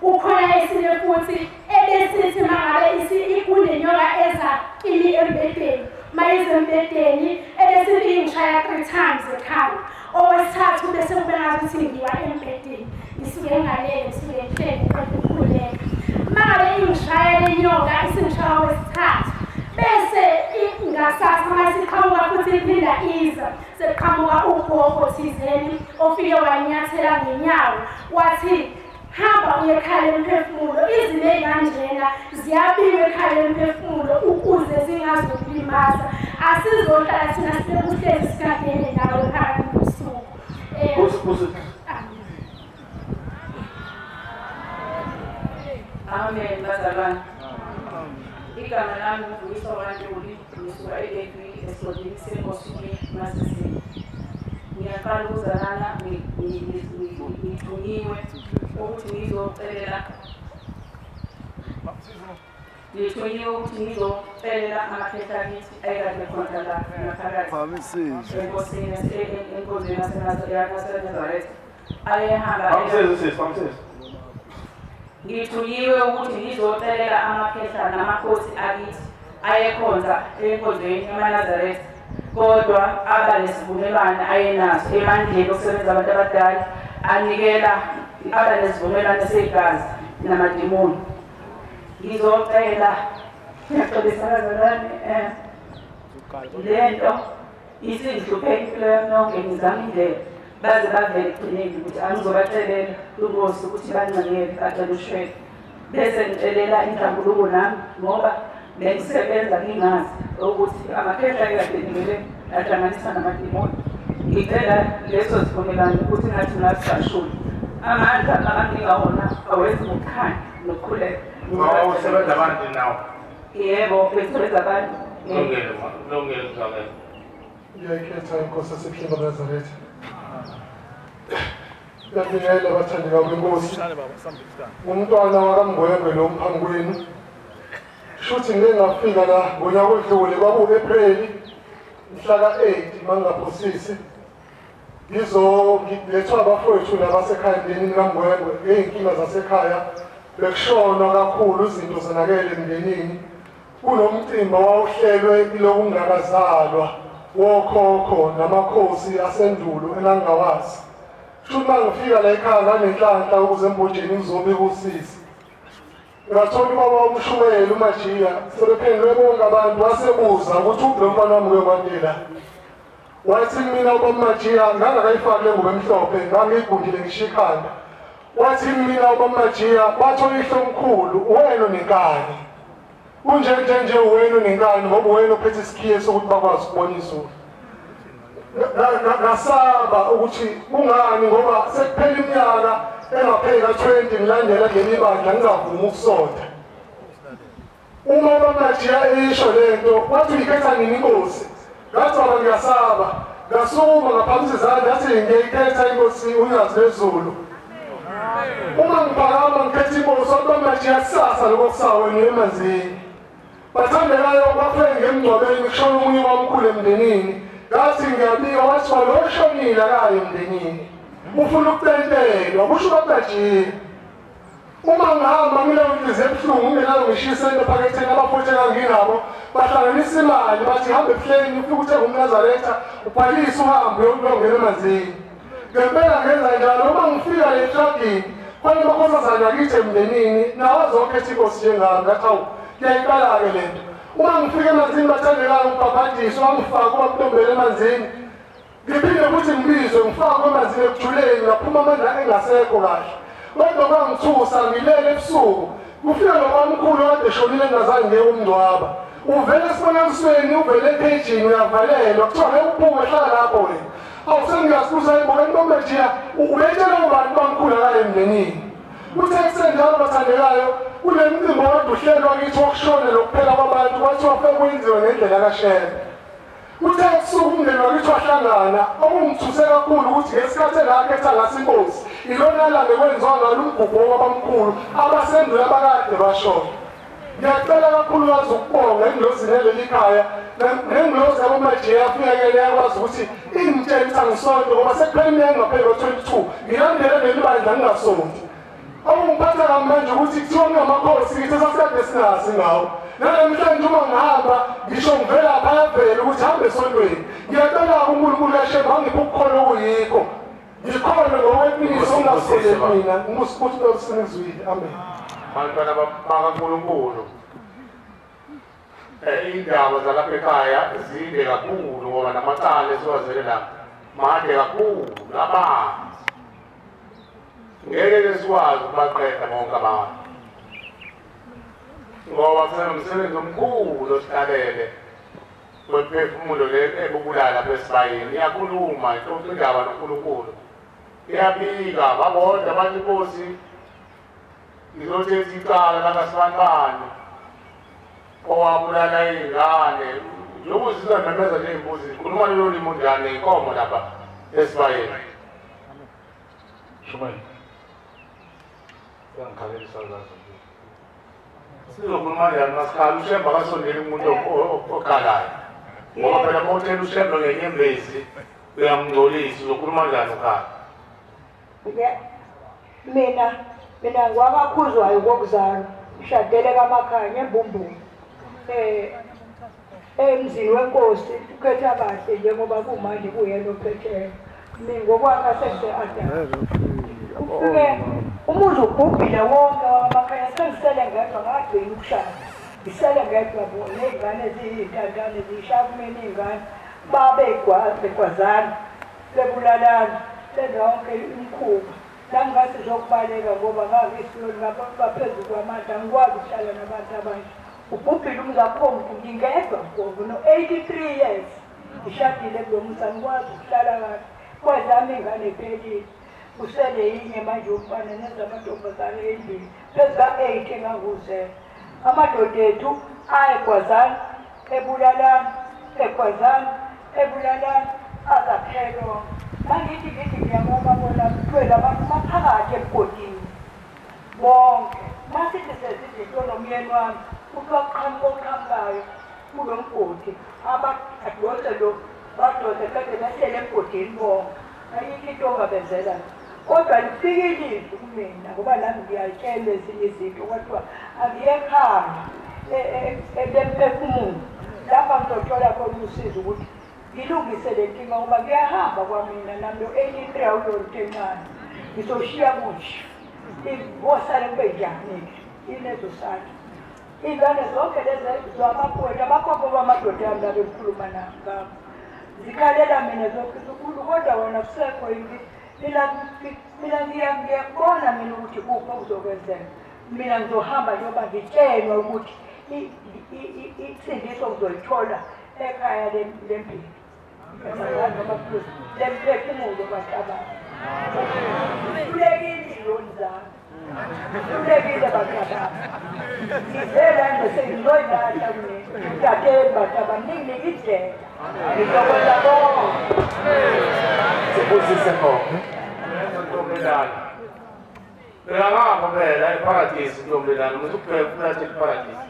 ukhona esinye futhi ebesithi mangabe kunenyoka eza kimi embedeni, mayize embedeni ebesithi ingishaya 3 times ekhaya. Owesithathu bese kube ngathi ngiwa embedeni ngisuke ngalele ngisuke ngihleli ukukhuleka. Mangabe ingishaya le nyoka isingishaya wesithathu bese ngasasa masiqhamuka futhi iphinda iza seqhamuka ugogo thizeni ofike wanyathela ngenyawo wathi hamba uye ekhaya emphefumulo. Izimo ey'kanjena ziyabikwa ekhaya emphefumulo ukuze zingazokulimaza. Asizohlala thina sihlezi sigadene nawe phakathi nosuku. Amen, bazalwane. Igama lami nguVuyiswa kaNtuli, ngisuka eDevi esigodini seNkosini Masisini. Ngiyaqala ukuzalana ngithunyiwe ukuthi ngizocelela amakhehla kithi ayekade khona la ngaphakathi enkosini enkonzweni yaseNazaretha ayehamba. Ngithunyiwe ukuthi ngizocelela amakhehla namakhosi akithi ayekhonza enkonzweni yamaNazaretha, kodwa aba nesivumelwano ayenaso emandleni okusebenza abantu abadala, anikela aba nesivumelwano segazi namadimoni. Ngizocela ngiyaqolisa bazalwane lento isingihluphe impilo yami yonke, ngizama indlela baze bavele ekugcineni ukuthi angizobacelela uNkosi ukuthi bancengele bacele ushwele, bese ngitshelela inhlambuluko nami ngoba bengisebenza ngingazi ukuthi amakhehla ayekade nikele ahlanganisa namadimoni. Ngicela leso sivumelwano ukuthi ngathi ngasashula amandla abangingawona awenza ngokukhanya nokukhuleka. Usebenza abantu nawo? Yebo, besebenza abantu. Lungelo zabe. Ngiyayikhetha inkosi yasePhimba Nazaretha. Ngiyabingelela abathandekayo benkosi. Umntwana wakaMgwengwe lo mphambi kwenu. Shuthi ngeke ngafika la ngonyaka odlule kwaku-April mhla ka-8 mangaphosisi. Ngilethwa abafowethu nabasekhaya emndenini kaMgwengwe ngey'nkinga zasekhaya. Bekushonwa kakhulu izinto zonakele emndenini. Kunomcimbi wawuhlelwe lokungakazalwa wokhokho namakhosi asendulo engangawazi. Shuthi mangifika la ekhaya nganenhlanhla ukuze embotsheni ngizobika usisi. Ngathola ubaba uMshumayeli uMajiya sebephendule bonke abantu wasebuza ukuthi lo mfana wami kwendela. Wathi mina ubaba uMajiya ngangakayifaki le ngubo emhlophe ngangiyigundile ngishiya ikhanda. Wathi mina ubaba uMajiya bathola ihlomkhulu wena nenkani. Unje wena nenkani ngoba wena uphethe isikhiye sokuthi bakwazi ukubona izulu. Ngasaba ukuthi kungani ngoba sekuphela iminyaka engapheli ka-20 ngilandela leli bandla ngingavumi ukusonda. Uma uMajiya isho lento wathi ngikhetha nini inkosi. Ngathi ngiyasaba ngasukuma ngaphambi kwezandla ngathi ngiyikhetha inkosi uNyazi lezulu. Uma ngiphakama ngikhetha inkosi uMajiya kusasa lokho kusaweni emanzini. Bathandekayo bafike ngemngcwabeni kushona umunye wamkhulu emndenini. Ngathi ngiyabika wathi lo oshonile akayo emndenini. Ufuna ukutentelwa kusho uMajiya. Uma ngihamba ngile inhliziyo ebuhlungu ngingenayo ngishisa into phaketheni abafowethu enganginabo bahlanganisa imali bathi hambe eplane ufike uthenga uMnazaretha ubhalise uhambe uyongena emanzini. Ngempela ngenza njalo uma ngifika etragini kwani bakhosazana akithi emndenini nawo azokhetha inkosi njengami ngathi awu kuyayiqala-ke lento. Uma ngifika emanzini bathandekayo ngibhabhadiswe wangifaka ubamntombela emanzini. Ngiphinde futhi ngibizwe ngifakwe emanzini ekujuleni ngaphuma amandla engasekho kahle. Kodwa kwangithusa ngilele ebusuku kufika nokwamkhulu kade eshonile engazange ngeke umngcwaba. Uvele esibonisweni uvele ephejini uyavalelwa kuthiwa ngeke uphume hlala lapho wena. Awusengiyazibuza ebokeni boMajiya ubetshela ubani bamkhulu akayo emndenini. Kuthe kusenjalo bathandekayo kule mcimbi wade uhlelwa kithi wokushona lokuphela kwabantu kwathiwa feke kwenziwe ngendlela kaShembe. Uthe kusuka umndeni wakithi wahlangana okungithuse kakhulu ukuthi ngesikhathi elakhetha ngasinkosi ilona langa kwenziwa ngalo umbhubho wabamkhulu abasendulo abakade bashona. Ngiyacela kakhulukazi ukubonga engilozini leli khaya nengilozi yabomajiya afikele yakwazi ukuthi ingitshela ukuthi angisonto ngoba sekupheleni ngapheli ko-22 ngilandele leli bandla ngingasonti. Okungiphatha kamanje ukuthi kuthiwa ngingamakhosi kithi esasikade singazi ngawo. Namhlanje uma ngihamba ngisho ngivela phayavela ukuthi hambe esontweni. Ngiyacela-ke uNkulunkulu kaShembe angiphe ukukhona okuyikho. Ngikhona ngokweqiniso ungasoleli mina nguSibuthi Nosinizwile. Amen. Bantwana bakaNkulunkulu, indaba zalapha ekhaya zinde kakhulu ngoba namacala esiwazele la made kakhulu abanzi. Ngeke sikwazi ukubaqeda bonke abantu ngoba kusenomsebenzi omkhulu osilalele wephefumulo le ebubulala lapha esibayeni. Iyakhuluma ixoxa indaba noNkulunkulu, iyabika babodwa abantu inkosi ngizothetha icala lakasibanibani owabulala iy'ngane njengoba zizamemeza ney'mbuzi zikhuluma lelo limo njani ney'nkomo lapha esibayeni. Shumeni. Uyangikhalelisa kazi. Sizokhuluma njani masikhala uShembe akasondeli umuntu okhalayo ngoba phela uma uthela uShembe ngenyembezi uyamngcolisa, uzokhuluma njani ukhala? Mina ngwakakhuzwayo kokuzalwa ngishadele kaMakhanya eMbumbulu emzini wenkosi ukhetha kahle njengoba kumanje kuyena ophetheyo. Mina ngokwakhe sengise-Adamu ufike umuzi ugubhile wonke wamakhaya sengisele ngedwa ngagcina ukushada ngisele ngedwa bona ney'ngane eziyintandane ziyishaya kumina iy'ngane begwazana bebulalana benza wonke imikhuba. Nangingase zokubaleka ngoba ngavisiyoni ngaphezu kwamandla angikwazi ukuhlala nabantu abanye. Ubhubhile umzakhombu ngingedwa ngoba no-83 years ngishadile kulo muzi angikwazi ukuhlala kahle kwezami iy'ngane iphelile. Usele yinye manje umfana nezamantombazane endlini phezu ka-8 enganguzela. Amadoda ethu ayegwazana ebulalana ebulalana azaphelwa. Mangithi ngiyabona bona kuphela abantu baphakathi emgodini bonke masithi sezizinto nomyeni wami uqhamukayo kulo mgodi abadonse lo badonse kade behlele emgodini bonke. Ayikho into ongabenzela kodwa lifike ilizwi kumina ngoba nami ngiyalitshela ezinye izinto kwathiwa angiyekhaya ebemphefumulo lapha ngizothola khona usizo ukuthi ngilungise le nkinga ngoba ngiyahamba kwamina nami lo-83 awuyonto encane ngizoshiya kusho ngosale kube njani-ke inezosala iy'ngane zonke lezi zamakwethu abakhokho bamadoda yami la bekhuluma ngabo zikhalela mina zonke zikhulu kodwa wena kusekho mina ngiyakubona mina ukuthi kuphi okuzokwenzeka. Mina ngizohamba njengoba ngitshelwa ukuthi isindiso ngizoyithola ekhaya lempilo lemphefumulo baqabanga. Kulekile iy'loni zami, kulekile baqabanga. Ngivela nje sengizoyilahla udadeni baqabanga ninginike indlela ngizokwenza konke. Sibusise khona Ntombelana bekangapha phela eparadisi Ntombelana umuntu ukuphefumula eparadisi.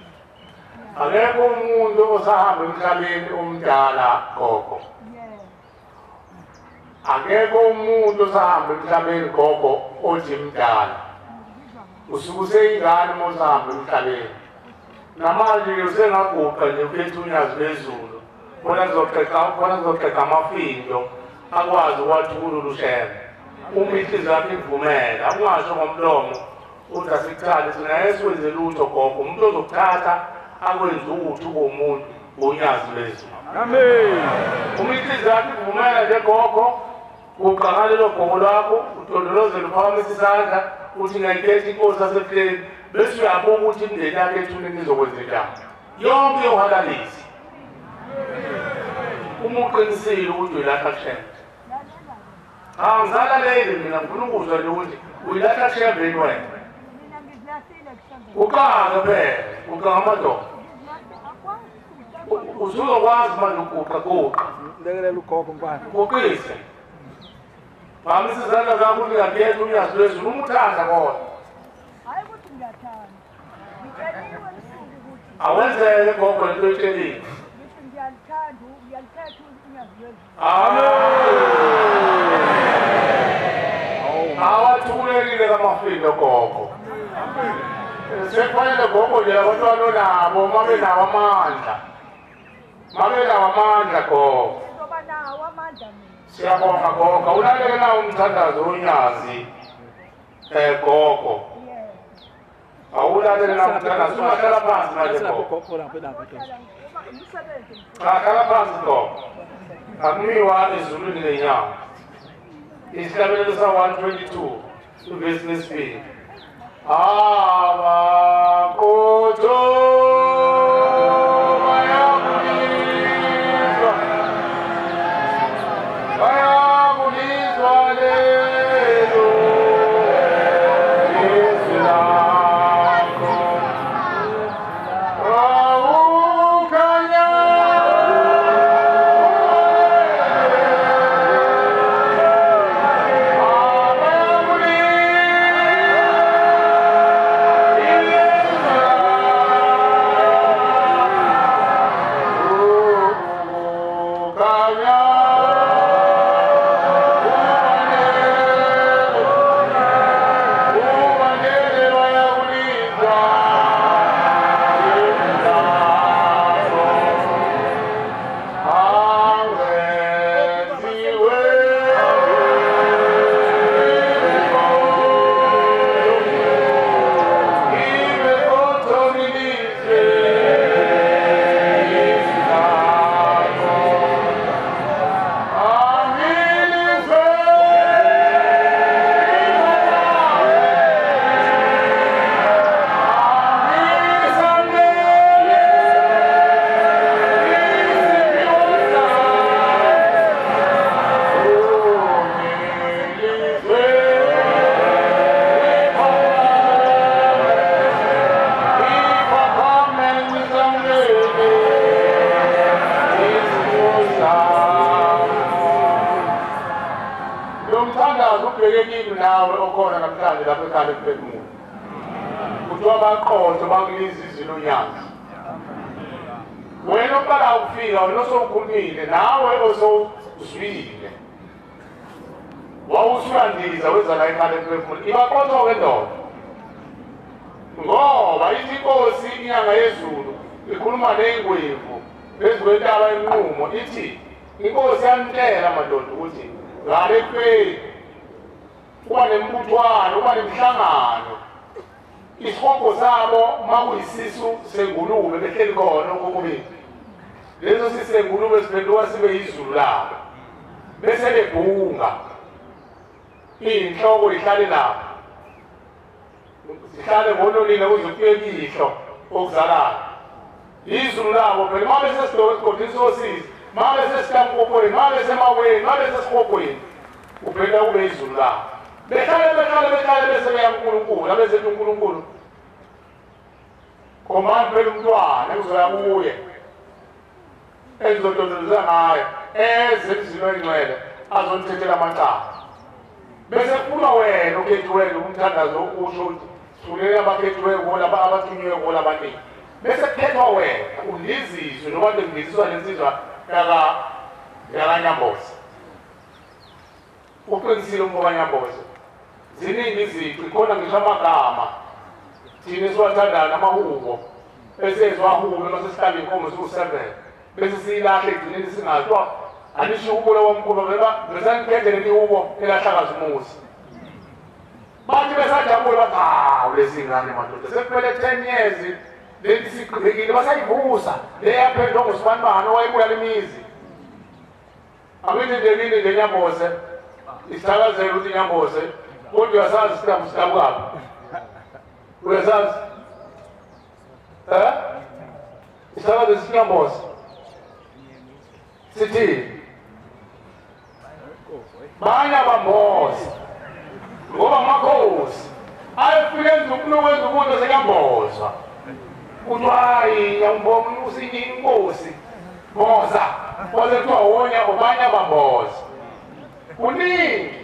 Akekho umuntu osahamba emhlabeni omdala gogo. Akekho umuntu osahamba emhlabeni gogo othi mdala. Usuke useyingane uma usahamba emhlabeni. Namanje usengaguqa nje uphethe unyazi lwezulu. Bona ngizoqeqa amafindo akwazi ukwathula uShembe. Uma inhliziyo yakhe ivumela akungasho ngomlomo uthi asikuthale singeke siwenze lutho gogo. Umuntu ozokuthatha akwenza ukuthi ube umuntu ngonyazi lwezulu. Amen. Uma inhliziyo yakhe ivumela nje gogo uqaka lelo gogo lwakho udondolozele uphakamise isandla uthi ngayikhetha inkosi yasepleni bese uyabona ukuthi imindeni yakhe ethuleni izokwenzenjani yonke yohalalisi. Uma uqinisile ukuthi uyilahla kuShembe angisalaleli mina ngifuna ukuzwa nje ukuthi uyilahla kuShembe yini wena uqanga phela uqanga amadoda usuzokwazi manje ukuguqa lekelela ugogo mfana uguqise mama isizathu zakho ungakhetha unyazi lwezulu umuthanda kodwa hayi ukuthi ngiyathanda ngitsheliwe ukuthi awenzele gogo lento oyitshelile ngithi ngiyalithanda unyazi lwezulu awathulekile kamafilo gogo sekufanele gogo nje abantwana onabo mabenawo amandla gogo ngoba nawo amandla mina siyabonga gogo ulaleke nawo umthandazo wonyazi gogo awulaleke nawo umthandazo ungahlala phansi manje gogo hlala phansi gogo akumiwa ezulwini lenyanga isihlabelelo sa-122 ivesi lesibili abakoto bayabulizwa lelo izwi lakho awukhanya nawe okhona namhlanje lapha ekhaya ephefumulo kuthiwa baqotho bakuliza izilo nyazi wena oqala ukufika wena osowukhulumile nawe osowuzwile wawusulandiza weza la ekhaya ephefumulo ibaqotho-ke ndoda ngoba ithi inkosi inyanga yezulu ikhuluma ney'ngwevu phezu kwentaba yenqumo ithi inkosi yamtshela madoda ukuthi ngale ekhweni kuba nembuthwano kuba nemhlangano isihogo sabo makuyisisu sengulube behleli khona kokubili leso sisengulube siphenduka sibe izulu labo bese bebhunga inhloko ihlale lapho sihlale ngononile kuze kufike ihlo okuzalayo izulu labo phela uma besesigodini sosizi uma besesikamkokweni uma besemaweni uma besesihogweni kuphela kube izulu labo behlale bese beya kuNkulunkulu abezethi uNkulunkulu komani phela umntwana kuzoya kuye ezizodondolozela ngayo eze emzini oyingcwele azonithethela amacala bese kuphuma wena okhethiweyo umthandazo usho ukuthi sulela abakhethiweyo kubo laba abathunywe kubo labaningi bese kukhethwa wena undizizwe noma ngizizwa lensizwa yakanyamboza uqinisile umbokanyamboza ziningi izici khona ngisho amagama thina esiwathandayo namahubo esezwahube masesihlala inkomo sikusebele bese siyilahle egcineni singathiwa anisho ubula womkhulu besanikhethe leli hubo elahlakaza umuzi bathi besajabule bathi hawu lezi ngane madoda sekuphele 10 years lenti siqhubekile basayivusa leyaphendwa ngosibanibani owayebuya lemizi abithi ndelini nje Nyamboze isithakazela ukuthi Nyamboze kodwa uyasazi isitambu sikabukaphi uyasazi isithakazela siNyamboze sithi banya bamboze ngoba amakhosi ayefika endlukulu wenza umuntu seKambozwa kuthi hayi ngiyambona usinye inkosi boza boza kuthiwa wonya obanye abamboza kuningi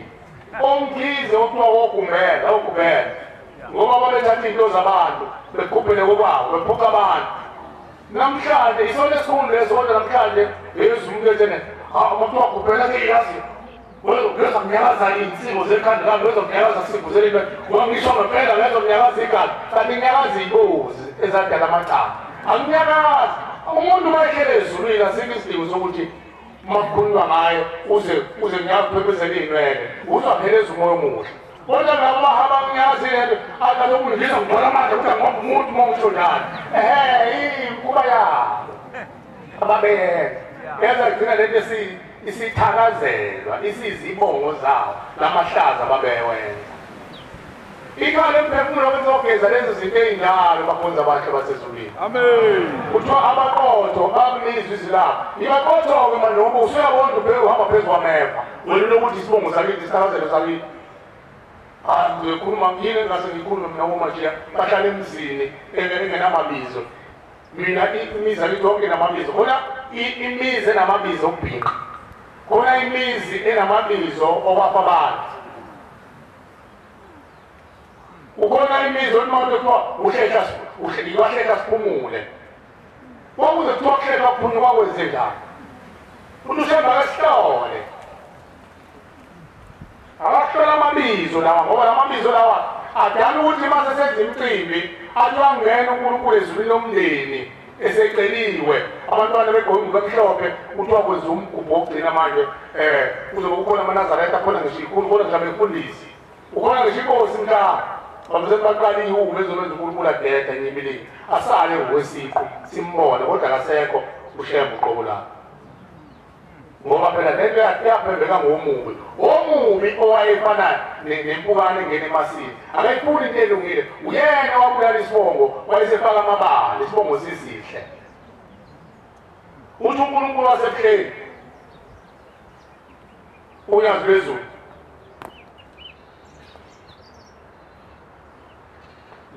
omkhize okuthiwa wokumela ngoba babethatha into zabantu bekhuphele kwabo bephuka abantu namhlanje isona esikhulu leso kodwa namhlanje yezumuntu ethene umuntu wakhuphela ke yazi weza kunyakaza insimo zekhanda lami weza kunyakaza isifo selime wangisho ngempela lezo kunyakaza igazi kanti nyakaza inkozi ezadala amacala akunyakazi umuntu mayehlele ezulwini asikho isidingo sokuthi makukhulunywa ngayo uze kunyakuphephezela iy'nwele uzapheleza umoya omuhle kodwa ngabo bahamba kunyakazile akalomuntu ngiza ngithola amandla ukuthi angibamba umuntu uma ngisho njalo kuba yabo ababeyenza yenza kugcina lento isithakazelwa isizibongo zawo namahlaza ababewenza ikhale emphefumulo bezogeza lezo zinto ey'njalo bakhonza abahle basezulwini amen kuthiwa abaqotho bakunizwa izilapho ibaqotho-ke manje ngoba usuyabona uhamba phezu kwameva wena lokuthi isibongo sakithi isithakazelo sakithi ngikhuluma yini engase ngikhulume mina komajiya bahlala emzini engenamabizo mina imizi akithi yonke enamabizo khona imizi enamabizo okubhinqa khona imizi enamabizo okwapha abantu ukhona imizi olimawuthi kuthiwa uhlehla siphumule kwakuze kuthiwa kuhlehla kuphumule kwakwenze njani umuntu usemba kesihlole akahlole amabizo lawa ngoba la mabizo lawa adala ukuthi uma sesenza imicimbi athi wangena uNkulunkulu ezulwini lomndeni eseceliwe abantwana begqoke ingubo emhlophe kuthiwa kwenziwa umgubho wokugcina manje kuzobe kukhona amanazaretha akhona ngisho ikhulu khona mhlawumbe imfundisi ukhona ngisho inkosi mhlawumbe bamse baqala ihubo ezobenza uNkulunkulu adeda nyibilini asale ngokwesiqu simbone kodwa akasekho ushembe uqobo lakhe ngoba phela lento yaphembeka ngomubi owayefana nempukane engena emasini akayifuni into elungile uyena wabulala isibongo wayesefaka amabala isibongo sisihle uthi uNkulunkulu wasebuhleni unyazi lwezulu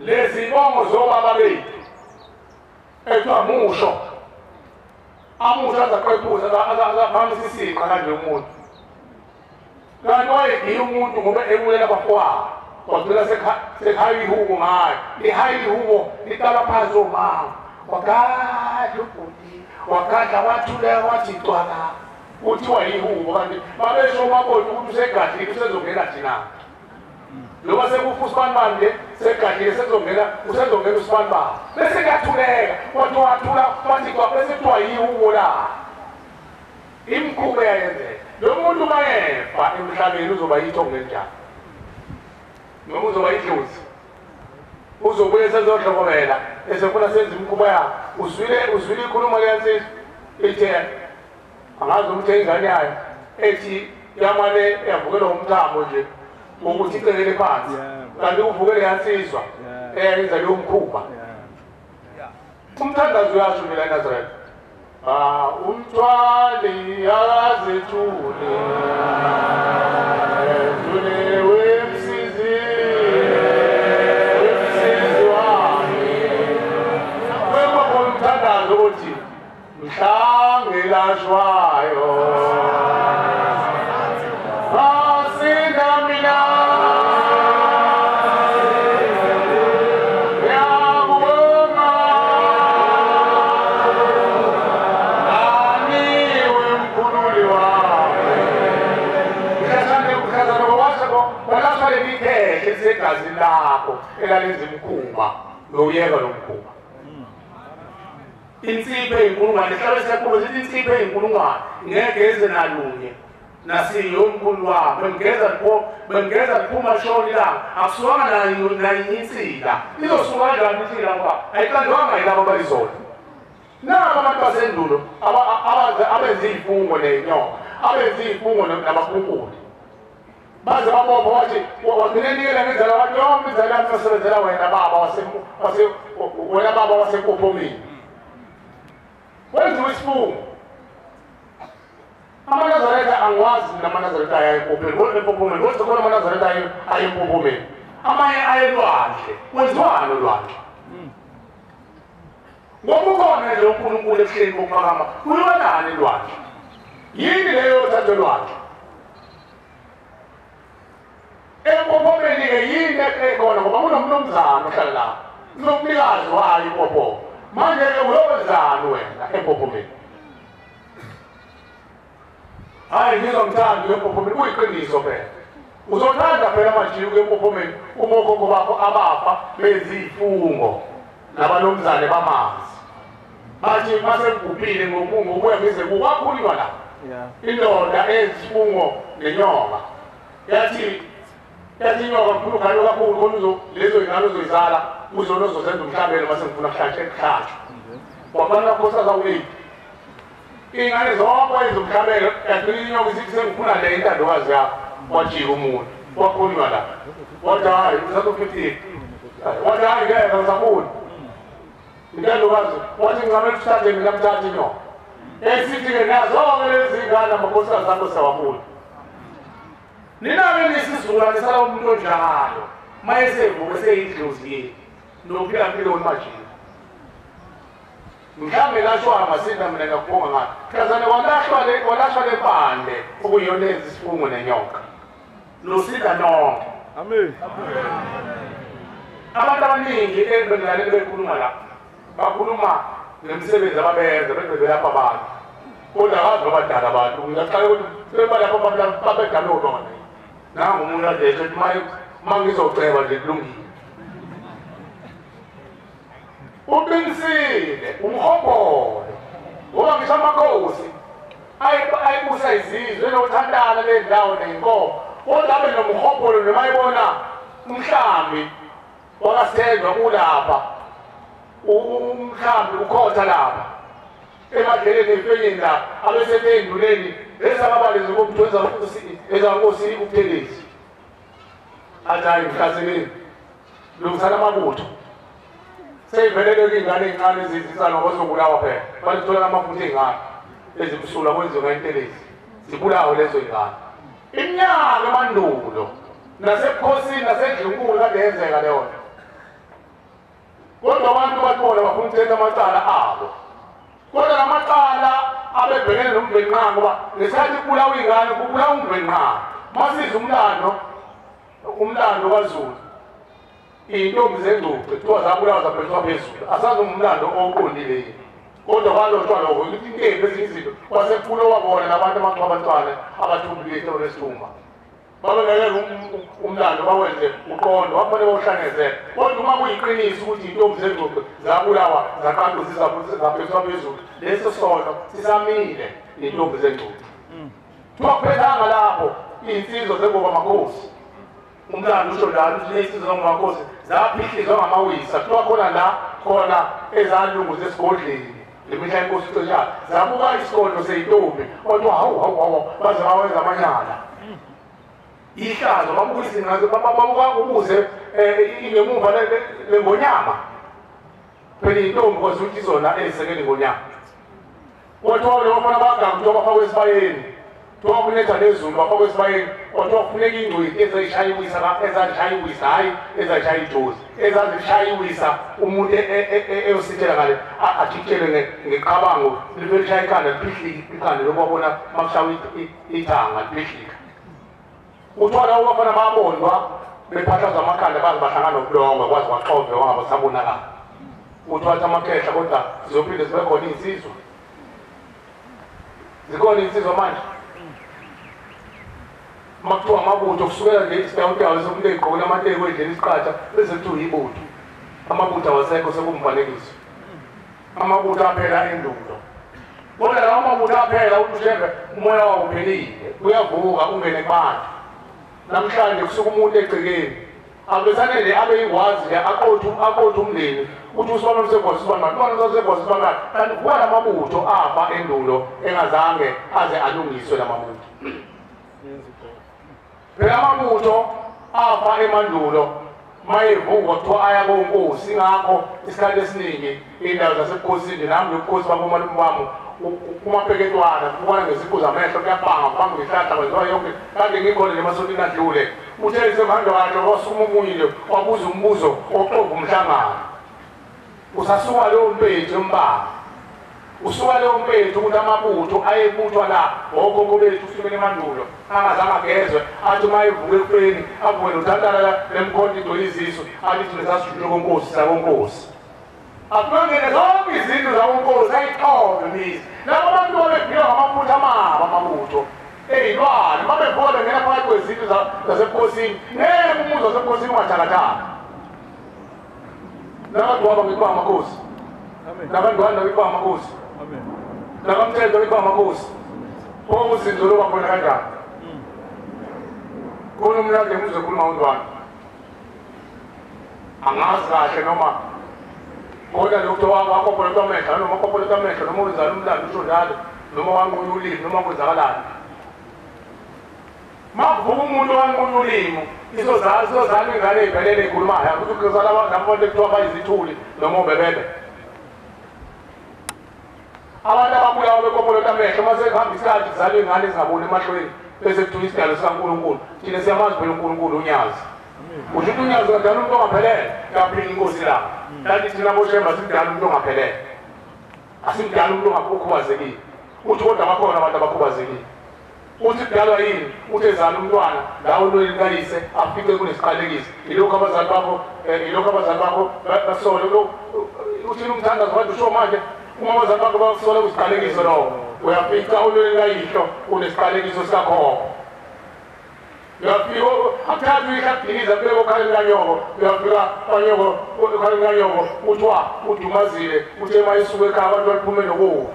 lezi bongo zobaba bethu ekuthiwa musho amusho azaqephuza azaphamisa isiqa kanje umuntu kanti wayegiye umuntu ngoba ebulela abafowabo wagcina sekhaya ihubo ngayo lihaya ihubo liqala phansi omama wagadla ubhuti wagadla wathuleka wathi cwaka kuthiwa yihubo kanti babesho umakoti ukuthi usegadlile usezongena thina loba sekufa usibanibani nje segadlile usezongena usibanibani bese kuyathuleka wathi wathula wathi bese kuthiwa yihubo la imikhuba eyayenzeka lo muntu mayefa emhlabeni uzoba yithongo elinjani noma uzoba yidlozi uzobuye sezodlokomela esefuna senza imikhuba yakhe uzwile ikhuluma leyansizwa ithe angazi ukuthi ingane yayo ethi yamane yavukelwa umthambo nje ukuthi icelele phansi kanti uvukele yansizwa eyenza leyo mkhuba umthandazo uyasho mina eNazaretha umthwali akazethule endlule wemsizi wami kwekho umthandazo othi mhla ngelashwayo esegazi lakho elalenza imkhuba lowuyeka lo mkhuba insipho eyinkulungwane hlabe siyakhulu sithi insipho eyinkulungwane ngeke eze nalunye nasiyo umkhulu wakho bengeza liphuma shoni langa akusukanga nayo insila izosuka kanjani insila ngoba ayiqanjwanga yilabo abayizona nabo abantu basendulo abenza iy'fungo ney'nyoka abenza iy'fungo nabakhunkuli baze babopha wathi wagcine nikela ngenzela wathi yonke inzalo yami sasebenzela wena baba wasenkopomini wenziwe isifungo amanazaretha angiwazi mina amanazaretha ayempopomeni kodwa khona amanazaretha ayempopomeni amanye ayelwandle wenziwani olwandle ngoba ukhona nje uNkulunkulu ebuhleni bokuphakama kuyibanani lwakhe yini leyo thathe lwakhe empophomeni-ke yini ekhona ngoba kunomnumzana ohlala lapho unomnikazi wayo impophomo manje-ke uyowenzani wena empophomeni hayi ngizomthanda empophomeni kuyiqiniso phela uzothanda phela amajiki empophomeni uma okhokho bakho abafa benza iy'fungo nabanomzane bamanzi bathi masengigubhile ngokuya ngize kwakhulunywa la indoda ezifungo ngenyoka yathi inyoka mkhulu khalo kakhulu khona lezo y'ngane uzoyizala uzona ozozenza umhlabelo masengifuna kuhlatshwa wabana khosaza uyiphi iy'ngane zonke ezenza umhlabelo yagcina inyoka isithi sengifuna le intandokazi yakho wajika umuntu wakhulunywa la wathi hayi usazofitile wathi hayi ngeke ngisafuni intandokazi wathi ngincamele usithathe mina mthathe inyoka esithi-ke nazonke lezi ngane amakhosikazi akho sawafuna nina-ke nesizulwane sala umuntu onjalo ma esevuka seyidlozi yethu nokuphila mpiloni majini mhlawumbe lashwa amasinda mina ngakubonga ngayo mhlazane walashwa lempande okuyiyona enza isifungo nenyoka nosinda nonke amen abantu abaningi engilaleli bekhuluma la bakhuluma ngemisebenzi ababenza belapha abantu kodwa akazi babadala abantu ngingaqala ukuthi sebalapha babedala odona nangu umuntu adesho ukuthi ma ngizoceba nje kulungile uqinisile umhobholo ngoba ngisho amakhosi ayibusa izizwe enothandana le ndawo nenkomo kodwa abe nomhobholo noma ayibona umhlambi wakasendwa ulapha umhlambi ukhotha lapha emadleleni efenyeni lapha abesebey'nduleni lesababali zokumuntu ezankosi ubuthelezi athi hayi mhlaseleni lungisana amabutho seyiveleleke iy'ngane ey'ncane ezizisana bazobulawa phela bazithola amafutha ey'ngane ezimsulwa kwenziwe ngayintelezi zibulawe lezo y'ngane iminyaka emandulo nasebukhosini nasendlunkulu kade yenzeka leyo nto kodwa abantu bathola bafuna ukuthetha amacala abo kodwa lamacala abebhekene nomvenqanga ngoba ngesikhathi kubulawa iy'ngane kubulawa umvenqanga masiza umlando kwaZulu iy'ntombi zengcuce kuthiwa zabulawa zabhetswa phezulu asazi umlando oqondile yini kodwa kwalotshwa lokho ukuthi inkembe ezinye izinto kwasekuphulwa kwabona nabantu abantwana abathumbileyo ehlobo lesithumba babengeke umlando bawenze uqondo wakufanele bawuhlangezele kodwa uma kuyiqiniso ukuthi iy'ntombi zengcuce zabulawa zaqandu zabhetswa phezulu leso sono sisamile iy'ntombi zengcuce kuthiwa kuphethanga lapho iy'nsizwa zengoba makhosi umlando usho njalo ukuthi ley'nsizwa zengomakhosi zaphihlizwa ngamawisa kuthiwa khona ezalungu zesigodleni lemihla yenkosi iceshana zabuka isigodlo sey'ntombi kodwa hawu baze bawenza amanyala ihlazo babuka izingaze babuka ubuze ingemuva lengonyama phela iy'ntombi kwazi ukuthi izona ey'sekele ngonyama kodwa le bafana bagaga kuthiwa bafakwe esibayeni kuthiwa kunetha nezulu bafakwe esibayeni kodwa kufuneka ingcweti ezazishayiwisa hayi ezazishaya ijozi ezazishayiwisa umuntu eyositshela ngale atshitshele ngeqabango libe lishaya ikhanda liphihlika ikhanda lokuwabona makushawa ithanga liphihlika kuthiwa lawo bafana babondwa bephahlaza amakhanda baze bahlangana nobulongwe kwaze kwaxove wangaba sabonakala kuthiwa athi amakhehla kodwa zizophinde zibe khona iy'nsizwa zikhona iy'nsizwa manje makuthiwa amabutho kusukela nje isitawuntawo somuntu ey'gqokela amateki wendlela isiqatha bese kuthiwa yibutho amabutho awasekho sekumfanekiso amabutho aphela endulo kodwa lawo amabutho aphela ukuthi ushembe umoya wawo uphelile uyavuka ungene kubantu namhlanje kusuka umuntu egcekeni akubesanele abe yingwazi aqothe umndeni ukuthi usibona umsebenzi usibona ubona umsebenzi usibona kanti kuba lamabutho afa endulo engazange aze alungiswe lamabutho phela amabutho afa emandulo mayevuka kuthiwa aya konkosi ingakho isikhathi esiningi iy'ndawo zasebukhosini nami lobukhosi babomalume bami kumapeketwana kubona ngezipho zamehlo kuyabanga kubanga ngehlahla kwenziwa yonke kade ngikhona nje emasontini adlule uthelise manje kahle wasukuma umunye nje wabuza umbuzo oqova umhlangano usasuka leyo mpethu yombanga usuka leyo mpethu ukuthi amabutho ayebuthwa la ogogo bethu kusukela emandulo angazange agezwe athi uma evuka ekufeni avuke nothandana lemkhonto idoliziso athi thina sasijule konkosi sakonkosi akulungele zonke izinto zakonkosi ayithobe mizi labo bantu babephiwa ngamabutho amabutho eyilwane babebona ngena phakathi kwezinto zasebukhosini umuzi wasebukhosini ungathakathaka nabantu waba ngikuba amakhosi nabantu wanda ngikuba amakhosi nakamthetho ngikuba amakhosi okuzinto lokwakhona kanjani khona umlande ngizokhuluma undwana angazi kahle noma kodwa lokho wakophola amehlo noma wakophola amehlo noma wenzala umlando usho njalo noma wanqunywa ulimi noma kwenzakalani makuvuka umuntu wanqunywa ulimi izozala ingane ey'velele ey'khulumayo ukuthi ukuzala nabantu ekuthiwa bayizithuli noma ubebebe abantu ababulawa bekophola amehlo uma sekuhamba isikhathi kuzalwa iy'ngane ezingaboni emahlweni bese kuthiwa isidalo sikaNkulunkulu thina siyamazi phela uNkulunkulu unyazi usho ukuthi unyazi kadala umuntu ongaphelele kaphila inkosi la kanti thina boshemba simdala umuntu ongaphelele asimdala umuntu okhubazekile uthi kodwa bakhona abantu abakhubazekile uthi kudalwa yini uthi ezala umntwana la ulweli kayise afike kunesiqalekiso ilokhu abazali bakho basole uthi umthandazo wathi usho manje uma abazali bakho basole kusiqalekiso lowo uyafika ulweli kayihlo kunesiqalekiso sikakhokho uyafika akuthatha uyihladiliza kube kokhaleni kanyoko uyafika kanyoko ukhaleni kanyoko uthiwa udumazile uthe uma isuke ekhaya abantu baliphume nokufa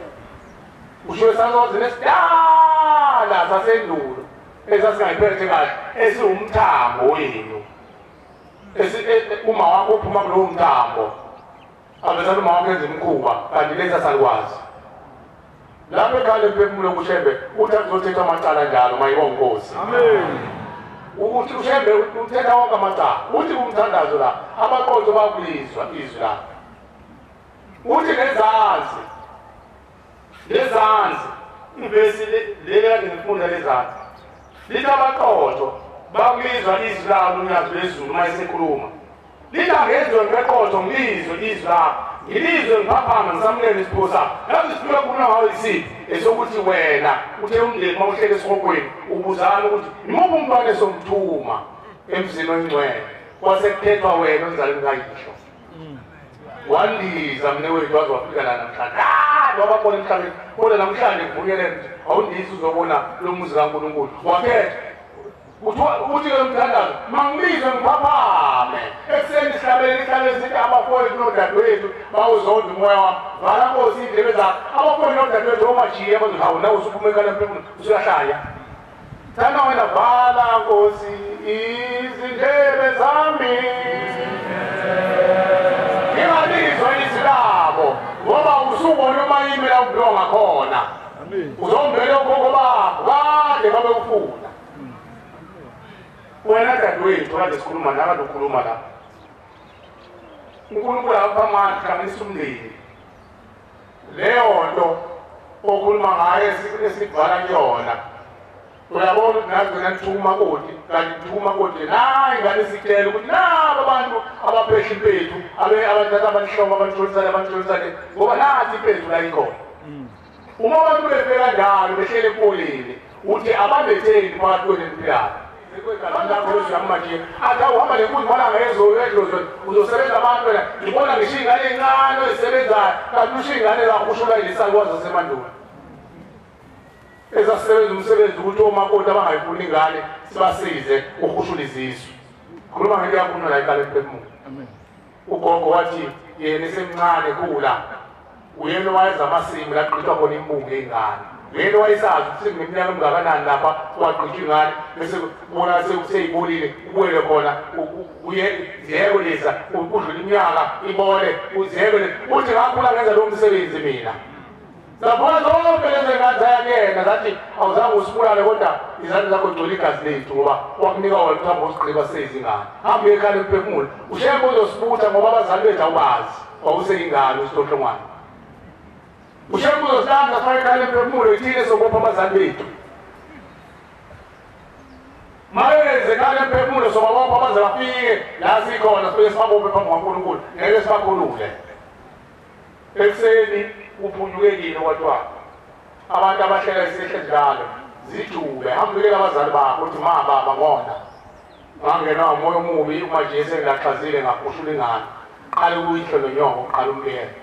usho esazozini esidala sasendulo esasingayiphethe kahle esiwumthambo wenu uma wakho uphuma kulowo mthambo avesana uma wakho enza imikhuba kanti lesi asalukwazi lapho ekhaya emphefumulo kushembe uthi akuzothetha amacala njalo mayibonkosi amen ukuthi ushembe uthetha wonke amacala uthi kumthandazo la abaqotho bakulizwa izwi la uthi lezansi ivesi leli kade ngifunda lezansi lithi abaqotho bakulizwa izwi lalo unyazi lwezulu uma esekhuluma lithi angenziwe ngeqotho ngilizwe izwi lakho ngilizwe ngiphaphama ngisamukele isipho sakho yazi isipho khuluma ngayo isiphi esokuthi wena uthe umndeni uma uhlele esihokweni ubuzana ukuthi imuphi umntwana esomthuma emzini oyingcwele kwasekuthethwa wena onzalweni kayihlo wandiza mne wethu waze wafika la namhlanje wababona emhlabeni kodwa namhlanje kuvunyelele awundizi uzobona lo muzi kaNkulunkulu wakhetha uthi ke mthandazo mangibize ngiphaphame ekuseni sihlabele sithi abafowethu nodadewethu bawuzonda umoya wami vala nkosi iy'ndlebe zakho abafowethu nodadewethu omajiye bazohawu nawe usuphume ekhala emphefumulo usuyahlanya thana wena vala nkosi izindlebe zami ngingalizwa izwi labo ngoba usubona uma yimi la umphiwa ngakhona uzombele okhokho bakho kade babekufuna wena dadewethu kade sikhuluma nakade ukhuluma la uNkulunkulu apha amandla hlanganisa umndeni leyo nto okhuluma ngayo esivala kuyona uyabona ukuthi nazi ngithuma kodwa kanti ngithuma kodwa nayi ngane sikutshela ukuthi nabo abantu abaphehla impethu abantu abanhloko abantshontsane ngoba nathi impethu la ikhona uma abantu befika njalo behlele epolini uthi ababetheli phakathi kwenu empilani athi awuhamba nenkunzi ubona ngezodlozo uzosebenza abantu wena ngibona ngisho ingane encane oyisebenzayo kanti usho ingane zakho usho ulayilisalukwazi zasemandulo ezasebenza umsebenzi ukuthi omakoti abangayifuni ingane sibasize ukuhushula izisu khuluma ngento yakhulunywa la iqala emphefumulo ugogo wathi yena esemncane khula uyena owayenza amasimu laqithwa khona imbungu ey'ngane uyena owayesazi ukuthi ngineminyaka emngakanani lapha waqithwa ingane bese ubona seyibonile ubuyele khona ziyeko leza kudlula iminyaka ibone uziyeko uthi ngakhula ngenza lowo msebenzi mina zabona zonke lezi ngane zayakena zathi awuzange usibulale kodwa izandla zakho zigcwele igazi lethu ngoba wakunika wena uthambo usigqiba sezingane hambe ekhaya emphefumulo ushembe uzosibutha ngoba abazali bethu awubazi wawuseyingane usitohlongwane ushembe uzosilanda faka ekhaya emphefumulo ithile sobopha abazali bethu mayenze ekhaya emphefumulo sobabopha abaze bafike la sikhona sifike sibabophe phambi kwaNkulunkulu ngeke sibakhulule ekuseni uphunyukekile kwathiwa abantu abahlela isihle njalo zijube hambukela abazali bakho uthi ma baba ngona ngangena umoya omubi umanje sengilaxazile ngaphushula ingane qala ukuyihle nonyoko qala umbiyela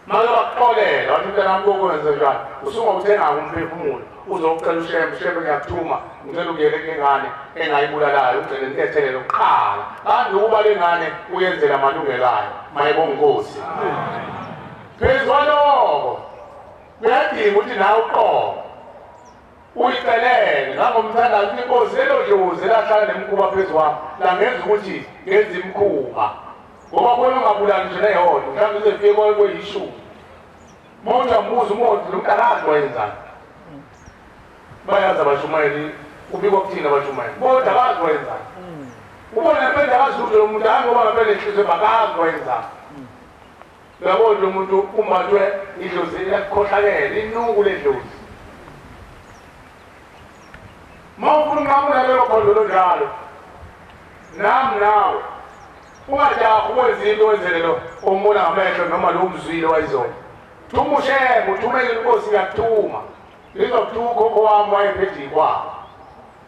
manje bakuxolela wathi mntana wami kokwenze njalo usungawuthenga umphefumulo uzocela ushembe ngiyakuthuma ngicela ukuyele ngengane engayibulalayo ugcine inthethelelo kuqala kanti ukuba lengane uyenzela amalungelo ayo mayibonge Nkosi phezu kwalokho kuyadinga ukuthi nawe uqobo uyicelele ngangomthandazo inkosi elodlozi elahlala nemkhuba phezu kwami la ngenza ukuthi ngenza imkhuba ngoba khona ungabulali nje neyodwa mhlawumbe uzefike kweyishumi manje ambuza umuntu lomntakazi wayenzani bayazi abashumayeli kubikwa kuthina abashumayeli kodwa akazi wayenzani ubona ngempela akazi lo muntu hayi ngoba ngempela inhliziyo bakazi wayenzani uyabona lo muntu umbathwe idlozi yakhohlakele inuku ledlozi mawufuna unqamula lelo khondolo njalo nami nawe ungajaha ukwenza into wenzelelo ombona ngamehlo noma lo mzwile wayizona thuma ushembe uthumele inkosi iyakuthuma lizokuthuma ukhokho wami wayephethe ikwabo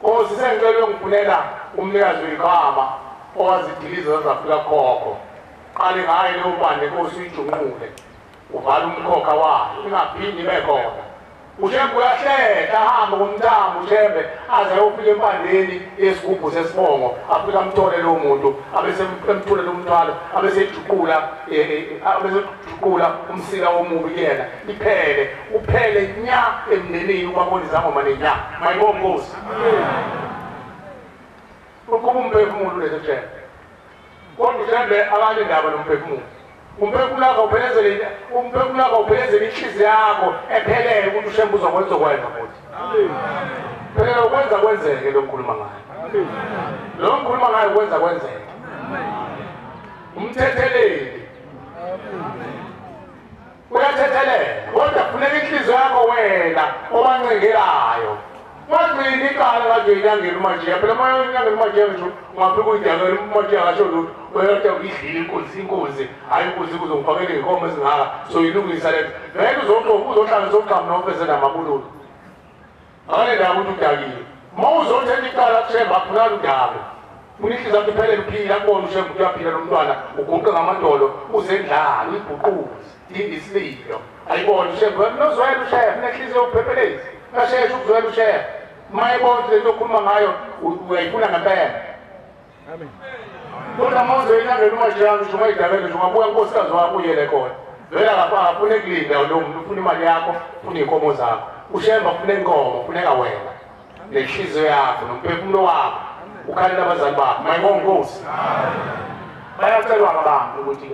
Nkosi sengicela ngifunela umnikazi wegama owazidiliza zafika khokho qale ngaye lo bande Nkosi uyijunqule uvala umkhokha wayo ingaphindi bekhona ushembe uyahlehla ahamba kumntamo ushembe aze ayofika empandeni yesigubhu sesibongo afika amthole lo muntu abese emthule lo mthwalo abese ejuqula umsika womubi kuyena uphele nya emnenini ubabona izangoma nenya mayibonge Nkosi ukuba umphefumulo lezo shembe kodwa ushembe abanye indaba nomphefumulo umphefumulo wakho uphelezele inhliziyo yakho ephelele ukuthi ushembe uzokwenza futhi phelele ukwenza kwenzeke lo ngikhuluma ngayo lo ngikhuluma ngayo ukwenza kwenzeke umthetheleli uyathethelela kodwa funeka inhliziyo yakho wena obancengelayo wagcina ikala kanje inyangeni umajiya phela moya inyangeni umajiya ngisho ungafika uyidangela umajiya kasho lutho uyakade uyidlile inkosi hayi inkosi kuzongifakela inkomo ezingaka so yilungisa lento vele uzohlala zoqhamu nofese namabululu akane ndawo ukuthi udakile ma uzothetha ikala kushemba aphulala udalo unihliziyo yakho iphele liphila kubona ushemba ukuthi uyaphila nomntwana uguqe ngamadolo uzendlala uyibhuquze dinde isililo ayibona ushemba nozwela ushemba unehliziyo yokuphephelezi kasheshe ukuzwela ushemba mayibona lento okhuluma ngayo uyayifuna ngempela amen kodwa manje inyangeni umajiya ngisho mayidabele nje ungabuya nkosikazi wakho uyele khona vela afune kulinda lo muntu ufuna imali yakho ufuna inkomo zakho ushemba ufuna inkomo ufuneka wena nenhliziyo yakho nomphefumulo wakho ukhalela abazali bakho mayibonge Nkosi bayacelwa abantu ukuthi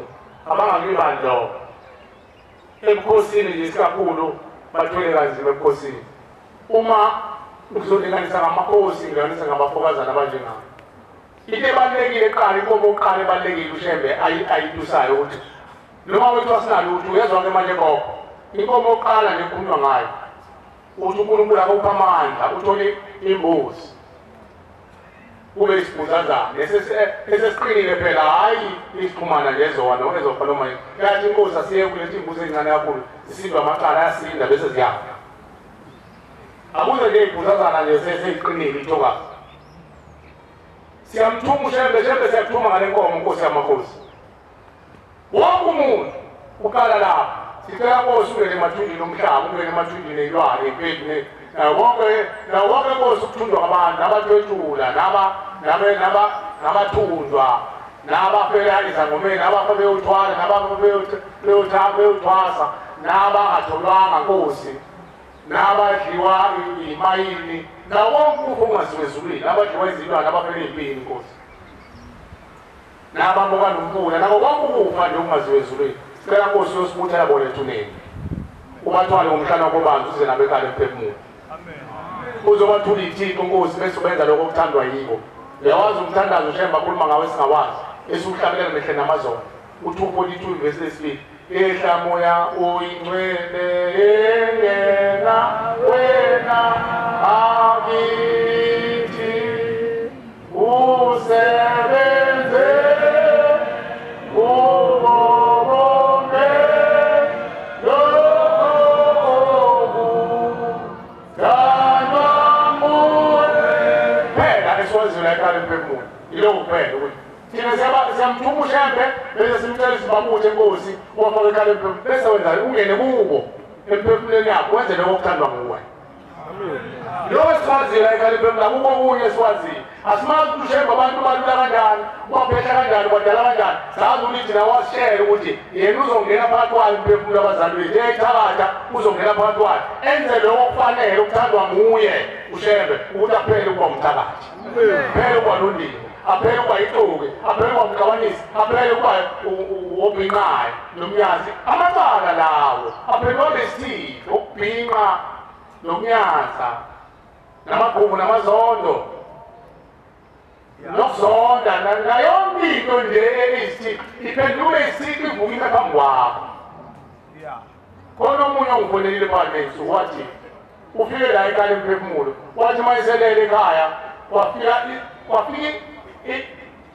abangakibani lo ebukhosini nje isikakhulu bathwele kanzima ebukhosini uma uzolinganisa ngamakhosi ngilinganisa ngabafokazana abanjengabo into ebalulekile eqala inkomo oqala ebalulekile ushembe ayitusayo ukuthi noma wethu asinalutho uyezwa ke manje khokho inkomo oqala nekhulunywa ngayo uthi uNkulunkulu akupha amandla uthole imbuzi kube isibuzazana esesiqinile phela hayi isixhumana lezona ezofa noma yathi inkosi asiye kulethi imbuzi encane kakhulu isindwa amaqala ayasinda bese ziyafa akuze nje ibuzazana nje seyiqinile ithokazi siyamthuma ushembe siyakuthuma ngale nkomo Nkosi yamakhosi wonke umuntu uqala lapha sicela Nkosi ungene emathunjini omhlaba ungene emathunjini eyilwane impethu wonke Nkosi ukuthundwa ngabantu abathwetshula nabathundwa nabafela izangomeni abafa beyothwala nabafa beyothwasa nabangatholwanga Nkosi nabadliwa imayini nawonke ufa ungasiwezulile abadliwa izilwane abafela impini Nkosi nabamuka nomfula nako konke ukufa nje ungaziwezulile sicela Nkosi yosibuthela bona ethuneni ubathwale ngomhlana wakobanzi uze nabekhala emphefumulo uzobathula ithixo Nkosi bese ubenza lokho okuthandwa yibo uyawazi umthandazo ushemba akhuluma ngawe singawazi esiuhlabelela mehle namazona uthi 42 verse 2 ehla moya uyingcwele yena wena akithi usebenze ubonge umphefumulo yilo kuphela ukuthi thina siyamthuma ushembe bese simtshela isibabuthe enkosi wafaka ekhala emphefumulo bese wenza ungene kubo emphefumulweni yakho wenze lokho okuthandwa nguwe lokho sikwazile ekhala emphefumulo akukho okunye esikwazile asimazi ukuthi ushembe abantu balula kanjani waphetha kanjani kwadala kanjani sazi ukuthi nawe wasishele ukuthi yena uzongena phakathi kwayo emphefumulo abazali bethu ethakatha uzongena phakathi kwayo enze lokho okufanele okuthandwa nguye ushembe ukuthi aphele ukuba umthakathi aphele ukuba nondini aphele ukuba ixuke aphele ukuba umqabanisi aphele ukuba obhinqayo nomnyazi amacala lawo aphele olesithixo ukubhinqa nomnyaza namagqubu namazondo nokuzonda nayonke into nje eyisithixo iphendule isithixo ivukile phambi kwakho khona omunye ongifonelile phakathi nensuku wathi ufike la ekhaya emphefumulo wathi uma eselele ekhaya kwafika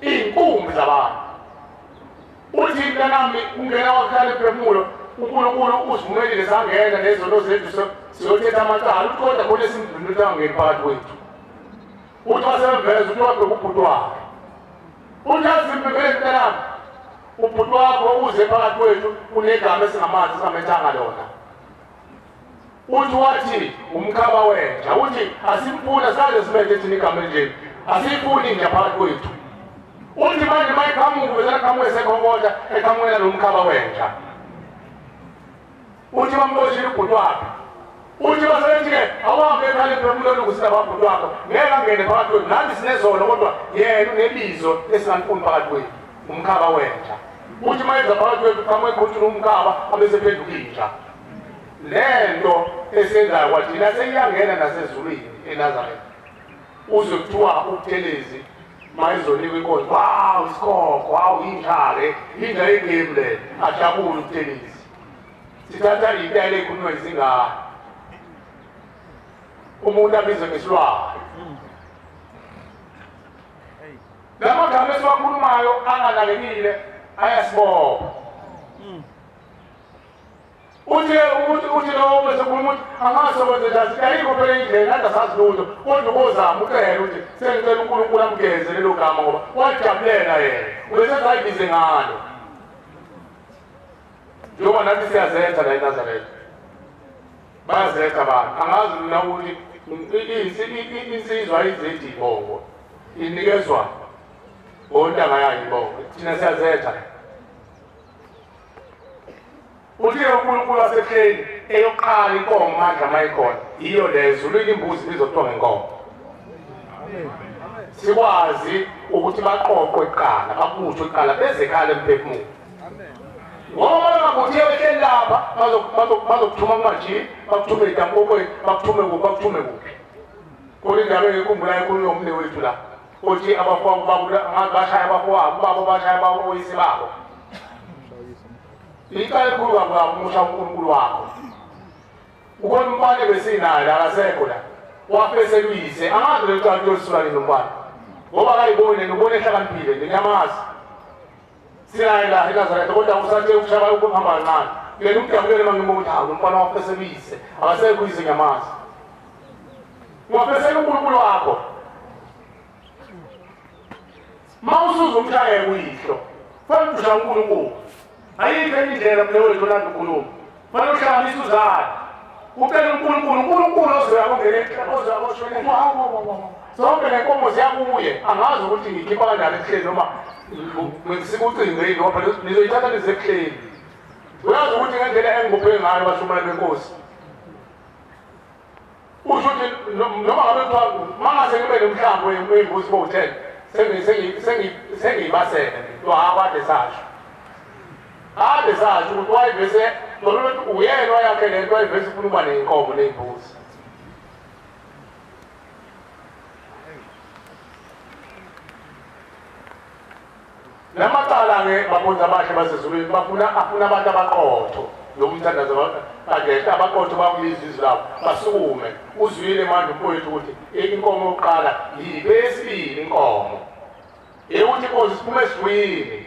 iy'nkumbi zabantu uthi mntanami ungena wakhala emphefumulo uNkulunkulu usivumelile sangena nezono zethu siyothetha amacala uthi kodwa khona esimdlulile ukuthi angangeni phakathi kwethu uthi wasebeveza uthi wabheka ubhuti wakhe uthi asimbekele mntanami ubhuti wakho uze phakathi kwethu unegama esingamazi singamethanga lona uthi wathi umkhaba wenja uthi asimfuna saze simethe thina igama elinjeni asiyifuni inja phakathi kwethu uthi manje uma iqhamuka uvela qhamuke esekhokotha eqhamukela nomkhaba wenja uthi bamboshile ubhuti wakhe uthi basebethi-ke awahambe ekhale emphefumulweni ukusina babhuti wakho ngeke angene phakathi kwethu nathi sinezono kodwa yena unebizo esingalifuni phakathi kwethu umkhaba wenja uthi uma eza phakathi kwethu qhamuke eqhuthula umkhaba abesephenduka inja lento esenzayo kwathina seyiyangena nasezulwini eNazaretha uzwe kuthiwa ubuthelezi mayizonikwa inkonzo wawu isikhokho wawu inja-ke inja yegemu le ajabule ubuthelezi sithatha iy'tayela ey'khulunywa izingane umuntu abizwe ngesilwane lamagama esiwakhulumayo anganakekile ayasibopha uthi lowo besekhuluma ukuthi angasebenze njani ayikho phela indlela angasazi lutho kodwa ukozama ucela ukuthi sengicela uNkulunkulu amgeze lelo gama ngoba wajabulela yena ubesethi ayibize ngalo njengoba nathi siyazetha la eNazaretha bayazetha abantu angazi mina ukuthi insizwa ayizethi ibongo inikezwa ontanga yayo ibongo thina siyazetha uthi uNkulunkulu wasehleni eyoqala inkomo mandla mayikhona iyo lezo ulike imbuzi bizothiwa ngenkomo sikwazi ukuthi baqoqwe kuqala babuthwe kuqala beze ekhala emphefumulo ngoba bakuthi ehleni lapha bazokuthuma kumajini bakuthume etampokweni bakuthume kuphi kodwa indaba engikhumbulayo ekhulunywa umne wethu la uthi abafowabo bashaya abafowabo babo bashaya oyise babo ikale ekhulu kwabo umusha uNkulunkulu wakho ukhona umbane besinayo akasekho la wafese luyise angazi lento kanti yosula nombane ngoba akayibone nobone ehlakaniphile ngenyamazi sinayo la eNazaretha kodwa usathe ukushaka ukuhamba kancane yena umdabulele mangimuthi hawu umfana wafese luyise akasekho uyise nyamazi wafese uNkulunkulu wakho mawusuza umshaye kuyihlo fanele ushaya uNkulunkulu ayikho indlela mle wethu lana ukhuluma fanele uhlanganise uzalo ucela uNkulunkulu ozoyakongene ozoyakoshwele zonke lenkomo ziyakuye angazi ukuthi ngikhipha kanjani ebuhleni noma sikucingeni ngoba nizoyithatha nize ebuhleni uyazi ukuthi ngendlela engikuphe ngayo bashumayeli benkosi usho ukuthi noma ngabe kuthiwa mangase ngibe nomhlambi wembuzi bo-10 sengiyibasele kade sasho ade sasho ukuthi wayivese lolokuthi uyena wayakhe lento wayivese ufuna ukuba ney'nkomo ney'mbuzi lamacala-ke babonzi abahle basezulwini afuna abantu abaqotho lomthandazo kade abaqotho bakulizwe izwi labo basukume uzwile manje mfowethu ukuthi inkomo yokuqala yibe yesibili inkomo ukuthi inkosi siphume esiwini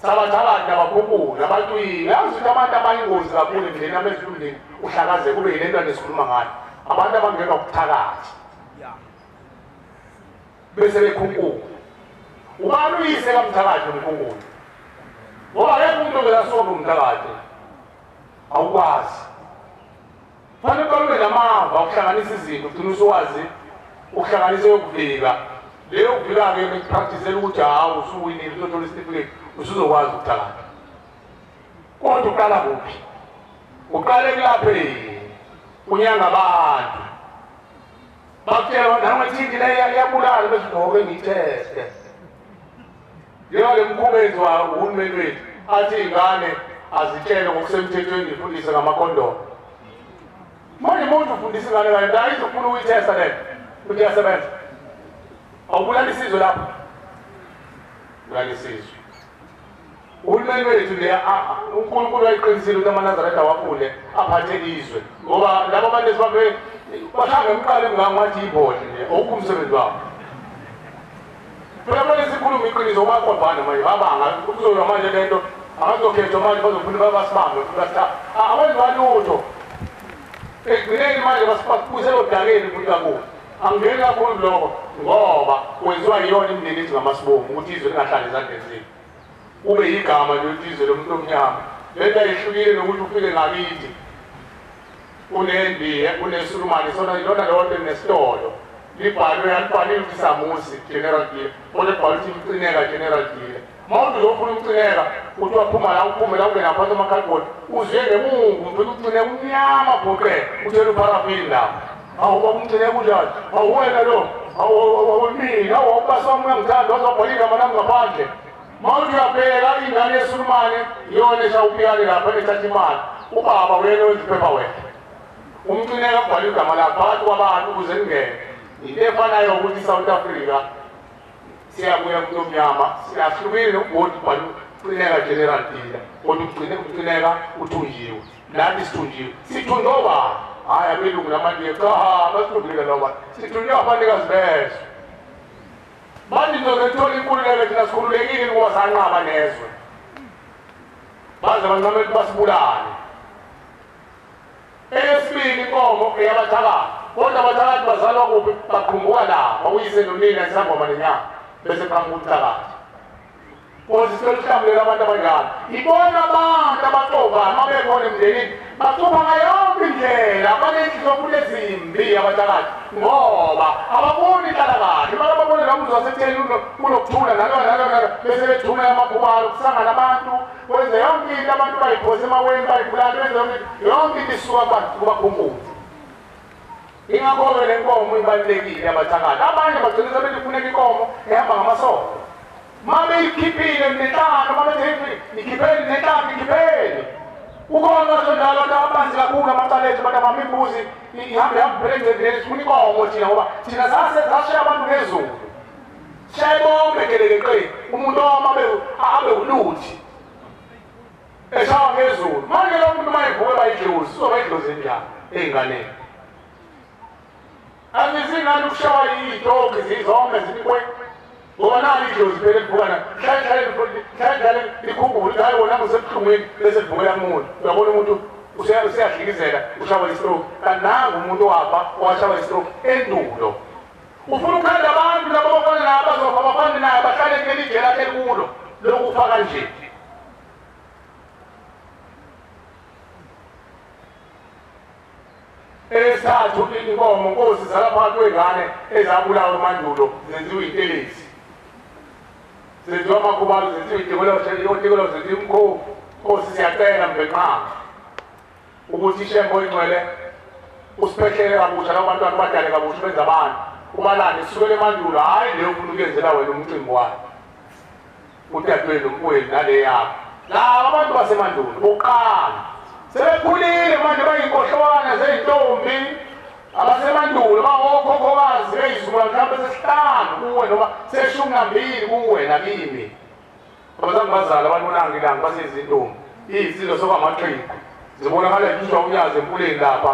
sabathakathi nabakhunkulu nabantwini yazi ukuthi abantu abayingozi kakhulu endleleni amezulwini uhlakaze kube yile nto esikhuluma ngayo abantu abangenwa kuthakathi bese bekhunkula ubani uyise kaMthakathi uNkulunkulu ngoba akekho umuntu ongelasonto uMthakathi awukwazi fanele ube namava ukuhlanganisa izinto ugcina usuwazi ukuhlanganisa yokuvika leyo kuvika-ke ngipracticele ukuthi hawu usuwinile usothola isitifiketi usuzokwazi ukuthakatha kodwa uqala kuphi uqale kulapheni unyanga abantu bakutshela nangathindi leyabulala bese ugqoke ngiyitheste njengale mkhubenzi uhulumeni wethu athi iy'ngane azitshele ngokusemthethweni ngifundise ngamakhondomu manje umuntu ufundisa ingane kanye nto ayizofuna ukuyithesta lento ukuthi iyasebenza awubulala isizwe lapho bulala isizwe uhulumeni wethu le uNkulunkulu wayiqinisile ukuthi amaNazaretha awafunde aphathe izwe ngoba labo abantu esibabe bahlanga emqala emngangathi yibhodle nje awukho umsebenzi wabo phela bona sikhuluma iqiniso ubaqodwana manje babanga kuzoya manje lento abazokhethwa manje bazofuna babasibambe awenziwa lutho ekugcineni manje basibuyisela odakeni ukuthi kakuhle angingeni kakhulu lokho ngoba kwenziwa yiyona imindeni ethi ngamasibomu ukuthi izwe lingahlali ezandleni zethu ube yigama lokuthi izwe lomuntu omnyama lento ayihlukile nokuthi ufike ngakithi unendiya unesulumane sona ilona lonto nesitolo libhalwe yalibhalile ukuthi Samusi General Dile kodwa libhalwe ukuthi Mcineka General Dile mawuthi uzofuna umcineka uthi waphuma la uphume la ungena phansi amakhalibhodi uze ngemungu mfuna ucineka umnyama bhoqe uthela upharafini lapho awuba umcineka kunjani awuwena lo awumina awubasa wami uyangithanda wazobhala igama lami ngaphandle mawuthi uyabheka ingane yesulumane iyona eshawupiyane lapha ethatha imali ubaba wena wenza iphepha wena umcineka kubhala igama lakho phakathi kwabantu ukuze ningene into efanayo ukuthi iSouth Africa siyabuya kulo mnyama siyahlukile nokubona ubhala ucineka General Dile kodwa ucineka uthunjiwe nathi sithunjiwe sithunjwe obani hayi abelungu namanje cha basithunjile loba sithunjwe abanikazi beso manje nizokuthola inkululeko thina sikhululekile ukuba sanqaba nezwe baze bancame ukuthi basibulale eyesibili inkomo eyabathakathi kodwa abathakathi bazalwa kuphi baqhumbuka lapha uyise nonina isangoma nenyanga bese qhamuka umthakathi kodwa sisoluhlamulela abantu abanjalo ibona abantu abaqovayo uma bekhona emndenini baqopha ngayonke indlela banenhliziyo futhi ezimbi abathakathi ngoba ababoni inhlalakahle abantu ababone la mzi wasekutheni kunokuthula nalo bese bethuna amakhubalo ukuhlangana abantu wenze yonke into abantu bayiphosa emaweni bayibulala benze yonke into isuka kubakhumbuzi ingakho-ke le nkomo ibalulekile abathakathi abanye bagcina sebelifuneka inkomo ehamba ngamasonto uma beyikhiphile nenhlanu uma bethi nikhipheni nenhlanu nikhipheni ukhona wasonjalo abantu abanzi kakhulu amacala ethu abantu abama imbuzi ihambe phela engcendeni sifuna inkomo thina ngoba thina sashiya abantu ngezulu shaye bonke gelekeqeni umuntu oma abe uluthi eshawa ngezulu manje lo muntu uma evuke bayidlozi uzoba idlozi njani ey'nganeni angizingani ukushawa iy'toki zizome zinikwe ngoba nali idlozi phela elivukana hlale likhumbule ukuthi hayi wona ngusebuhlungwini bese livukela kumuntu uyabona umuntu useyadlikizela ushawa istroke kanti nangu umuntu wafa owashawa istroke endulo ufuna ukukhanda abantu labo bafana naye abazofa bafane naye bahlale kuleli jele akhe kulo lokufa kanje esathu inkomo nkosi zala phakathi kwengane ezabulawa emandulo zenziwa iy'ntelezi zenziwa amakhubalo zenziwa iy'ntikolo zenziwa imkhovu nkosi siyacela mbenqanga ukuthi ishembo oyingcwele usiphehlele kabusha labo bantwana ubadale kabusha benza abantu ubalane sisukele emandulo hhayi leyo funa ukuyenzela wena umcimbi wayo udadweni nomkwenu nale yakho laba abantu basemandulo bokuqala sebekhulile manje bayinkohlwana zey'ntombi abasemandulo bawokhokhokazi beyizukula mhlawumbe sesihlanu kuwe noma seshumi nambili kuwe nakimi abazange bazala abantu bonangilanga basezintombi iy'nsilo sokwamaxhego zibonakala yithuthwa unyazi empuleni lapha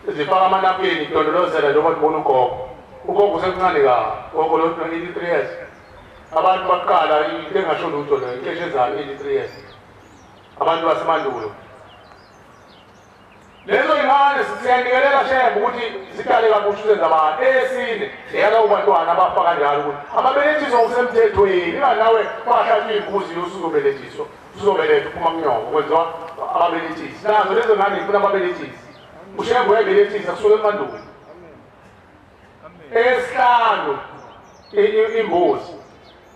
zifaka amanapeni idondolozela njengoba ndibona ugogo usekuncane gogo lo 83 years abantu baqala into engasho lutho leyo inkeshi ezayo 83 years abantu basemandulo lezo ingane siyanikelela shembe ukuthi siqale kabusha uzenza abantu esine yala ubantwana abafa kanjalo ukuthi ababelethiswa ngokusemthethweni inganawe kwahlatshwa imbuzi yosuzobelethiswa uzobeletha uphuma kunyongo kwenziwa ababelethisi nazo lezo ngane zifuna ababelethisi ushembe uyabelethisa kusuke emandulo esihlanu imbuzi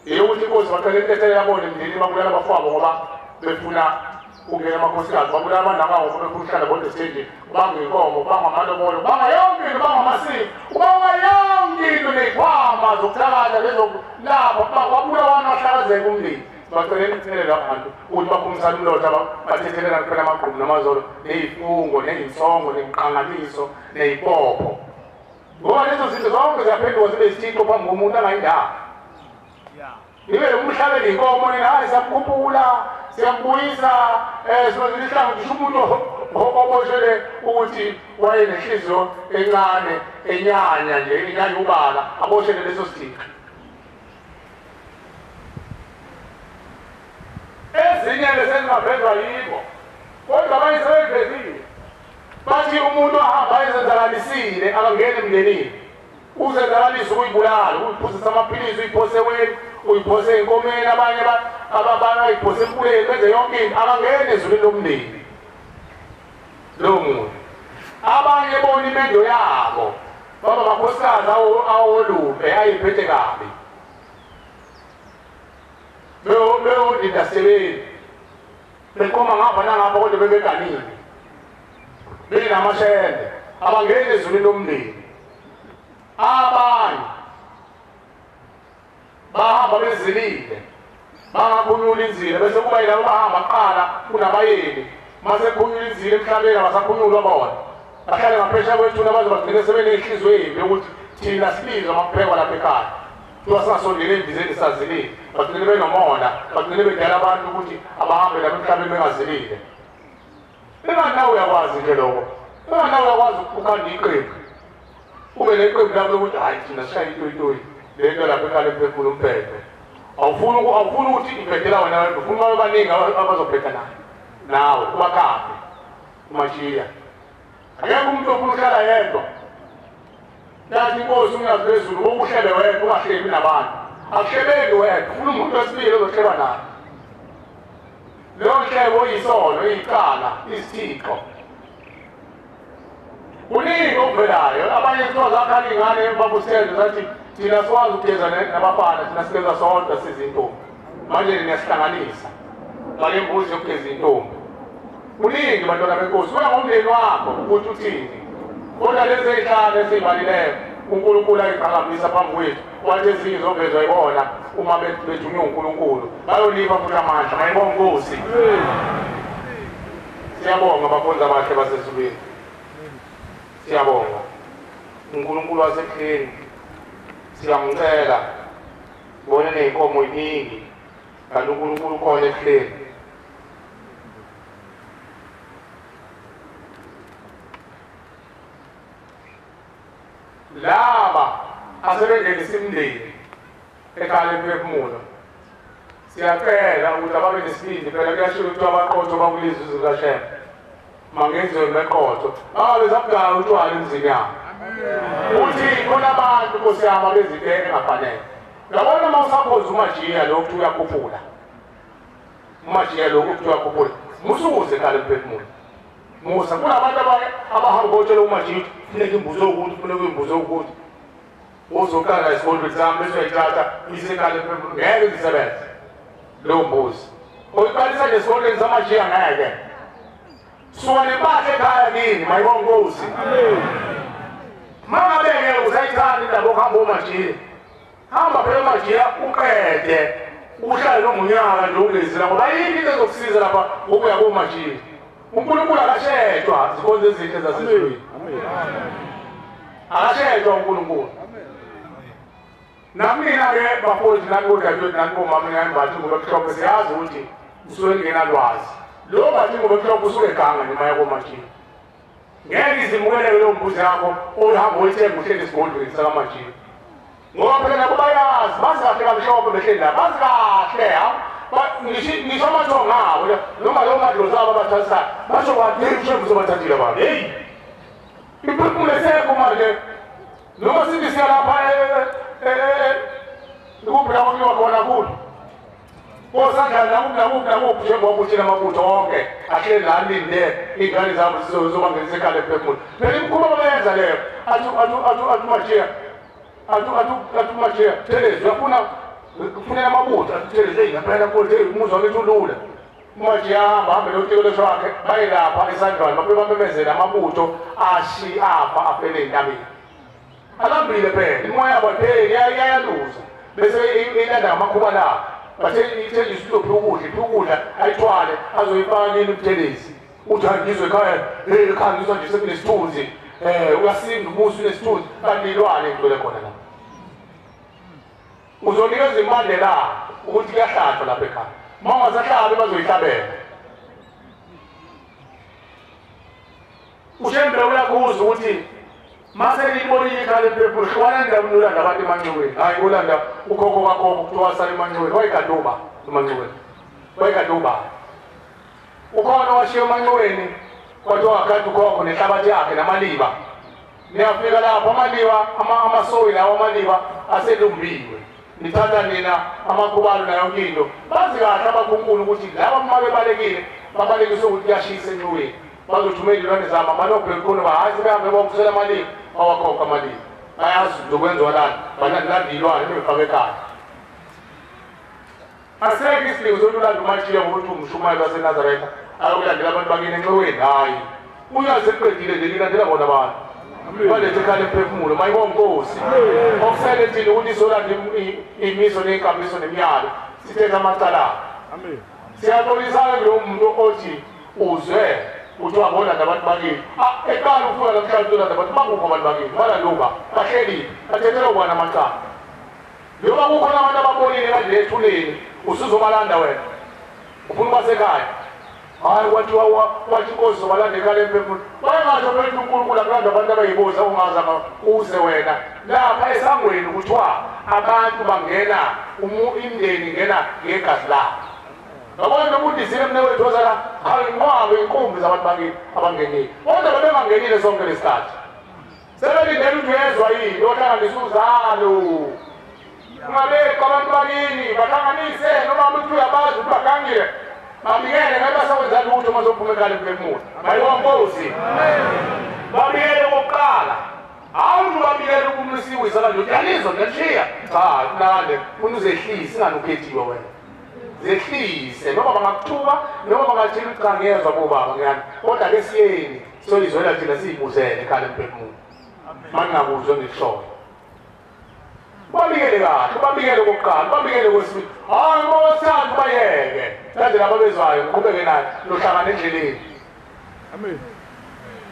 eyokuthi inkosi baqale intethe yabona emndeni babulala abafowabo ngoba befuna kungena amakhosikazi babulala abandakabo befuna ukuhlala bodwa esitendini ubanga inkomo ubanga amalobolo ubanga yonke into ubanga amasiko ubanga yonke into ney'khwama zokuthakatha lezokulapha babulawa abantu bahlakazeka umndeni bacele imithelela abantu ukuthi baphumisane umlotha bathethelelana kuphela amagqumu namazolo ney'fungo ney'nsongo nemiqanganiso ney'popho ngoba lezo zinto zonke ziyaphenduka zibe isithixo phambi komuntu angayindaba ibe umhlabeni inkomo nina hayi siyamkhuphula siyambuyisa sinozile ihlangu ngisho umuntu oboshele ukuthi wayenenhliziyo encane enyanya nje inyanya ubala aboshele leso sithixo ezinye lesengavezwa yibo kodwa abanye sebevezile bathi umuntu ahamba ezenzakalisile akangene emndenini uzenzakalisa ukuyibulala uyiphosisa amaphilisi uyiphose eweni uyiphose enkomeni abanye bayiphose empuleni benze yonke into akangene ezulwini lomndeni lowo muntu abanye bona imendo yabo baba makhosikazi awolupe ayiphethe kabi beyodindasebenzi benkoma ngapha nangapha kodwa bebeganile benamashende abangene ezulwini lomndeni abanye bahamba bezilile bangaphunyula inzila bese kuba yilabo bahamba kuqala kunabayeni mase kuphunyula inzila emhlabeni abasaphunyulwa bona bahlale ngaphesha kwethuna baze bagcine sebeney'nhliziyo embi yokuthi thina sibizwa makuphekwa lapha ekhaya kuthiwa singasondeli endizeni sazilile bagcine benomona bagcine bedala abantu ukuthi abahambe lapha emhlabeni bengazilile enganawe uyakwazi nje lokho enganawe uyakwazi ukhanda iqembu ube neqembu labo lokuthi hayi thina sishaya itoyitoyi le nto lapha ekhaya emphefumulo umphethe awufuni ukuthi iphethela wena wena ufuna babe baningi abazophetha nawe ubakhambe umashiya akekho umuntu ofuna uhlala yedwa yathi inkosi umnyazi phezulu wokuhlebe wedwa ungahlebi nabantu akuhlebeki wedwa ufuna umuntu wesibili ozohleba naye leyo nhlebo oyisono iyicala isithixo kuningi okuvelayo abanye kuthiwa zakhala iy'ngane babusenzo zathi thina sikwazi ukugeza nabafana thina sigenza sodwa sizintombi manje niyasihlanganisa bale mbuzi yokugeza iy'ntombi kuningi bantwana benkosi kuya ngomndeni wakho ukuthi uthini kodwa lezi ey'hlanu esiy'balileyo uNkulunkulu ayiqhakambisa phambi kwethu wathi ezinye zovezwa yibona uma bethunywe uNkulunkulu bayolipha futhi amandla mayibonga Nkosi siyabonga abakhonzi abahle basezulwini siyabonga uNkulunkulu wasekuhleni siyamcela ngibone ney'nkomo iningi kanti uNkulunkulu ukhona ekuhleni laba asebengenisa imindeni ekhala emphefumulo siyacela ukuthi ababe nesibindi phela kuyasho ukuthi abaqotho bakulizwe zikashembe mangenziwe meqotho babe zabudala utshwala emzini yabo uthi khona abantu nkosi yami abezinto engafanele ngabona uma usaphoza umajiya lokhu kuthi uyakhuphula umajiya lokhu kuthi uyakhuphula musukuze ekhala emphefumulo musa kunabantu abahamba botshela umajiya funeka imbuzo ukuthi funeka imbuzo ukuthi uzoqala isikolweni sami bese uyayithatha isekhala emphefumulo ngeke zisebenze leyo mbuzi uyiqalisa nje esikolweni samajiya ngeke suka nempahla ekhaya kini mayibonga Nkosi mangabe-ke usayithanda indaba okuhamba omajiya hamba phela omajiya uqede uhlale nomunyaka nje ungezila ngoba yini into ezokusiza lapha ukuya komajiya uNkulunkulu akashedwa zikhonza ezinhle zasezulwini akashedwa uNkulunkulu namina-ke bafowethu nani kodadewethu nani bomama nayimbathi ngoba mhlophe siyazi ukuthi usuke ngenalwazi lo bathi ngoba mhlophe usuke eganga noma yakomajiya ngeke izimukeleke leyo mbuzi yakho ohamba oyithenga uhleli esigodlweni sakamajiya ngoba phela nabo bayazi bazi kahle kamhlophe behleli la bazi kahle ngisho amathongo abo noma lowo madlozi abo abathathisayo basho kwadeli ushembu sobathathile abantu heyi iphefumulo esekho manje noma sithi siyalapha kuphi la kwamiwa khona kulo kosanjani nakuphi njengoba kuthina amabutho wonke ahleli la alinde iy'ngane zabo zizobangenisa ekhanda ephefumulo phela imikhuba babenza leyo atumajiya thelezi uyafuna kufuneka amabutho athelezi eyi ngaphela umuzwa lethu ulula umajiya hambe lotiko wakhe baye lapha esandlwane babe bamemezela amabutho afa afele ey'ntabeni alambile phela imoya yabo phela iyayaluza bese ilanda ngamakhuba lawo bathe ithelisi uphi ukudla ayithwale azoyifaka nini ubuthelezi uthi angizwe ekhaya ngizwa nje sekunesithunzi uyasinda umusi unesithunzi kanti ilwane ngicwele khona lapho uzonikeza imande la ukuthi kuyahlatshwa lapha ekhaya uma ungasahlabi bazoyihlabela ushembe uyakhuza ukuthi maselibonile ikhale ephefumulo walanda ulanda abantu emanxiweni hayi ulanda ukhokho kakhokho kuthiwa sala emanxiweni wayekaduba emanxiweni wayekaduba ukhona washiya emanxiweni kwathiwa akade ukhokho nenhlabathi yakhe namaliba niyafika lapho amaliba amasoyi lawo amaliba aselumbiwe nithatha nina amakhubalo nayo yonke into bazi kahle abakhunkulu ukuthi laba uma bebalekile babalekise ukuthi kuyashisa enxiweni bazothumela izilwane zabo amanobheli khona hayi sebehambe bokusela amaliba awakhokha amaliba bayazi lokwenziwa lana banalanda iy'lwane bebefake ekhaya asekho isidingo sokulanda umatshiya ngokuthi umshumayeli wasenazaretha ayokulandela abantu bakini enxiweni hayi unyazi sekuqedile nje lilandela bona abantu balethe ekhaya emphefumulo mayibonkosi okusele thina ukuthi izolanda imiso ney'nkambiso nemiyalo sithethe amacala siyaxolisana kulowo muntu othi uzwe uthi wabona nabantu bakini eqala ufuna namhlanje ulanda abantu bakuphi abantu bakini balaluka bahlelile bathethela ukwana amacala njengoba kukhona abantu ababonile kanje ethuleni usuzobalanda wena ufuna ubasekhaya hayi wathi inkosi zobalanda ekhaya emphefumulo bayengasho bethu unkulunkulu akulanda abantu abayibuza ungazama uze wena lapha esangweni kuthiwa abantu bangena imndeni ingena ngegazi labo ngabona nokudizile mnewethu ozala ayinqwabe inkumbi zabantu bakini abangenile kodwa babengangenile sonke lesikhathi sebelindele ukuthi uyezwa yini ohlanganisa uzalo ungabekho abantu bakini bahlanganise noma ukuthi uyabazi ukuthi bagangile babikele ngabe basakwenza lutho uma zophuma ekhaya emphefumulo mayibonkosi babikele okokuqala hawu uthi babikele ukumlisiwisa kanje uthi yalizwa ngiyashiya cha nale funa uzehlise ingani ukhethiwe wena zehlise noma bangakuthuka noma bangathini ukuthi cha ngiyezwa bobaba ngiyani kodwa ke siyeni solizwela thina siyibuzele ekhaya emphefumulo mangingakuzwe ngishoyo babikele kahle babikele okokuqala babikele kwesibili hayi uma wesithathu bayeke kanje laba bezwayo ngiqhubeke naye lohlangana endleleni amen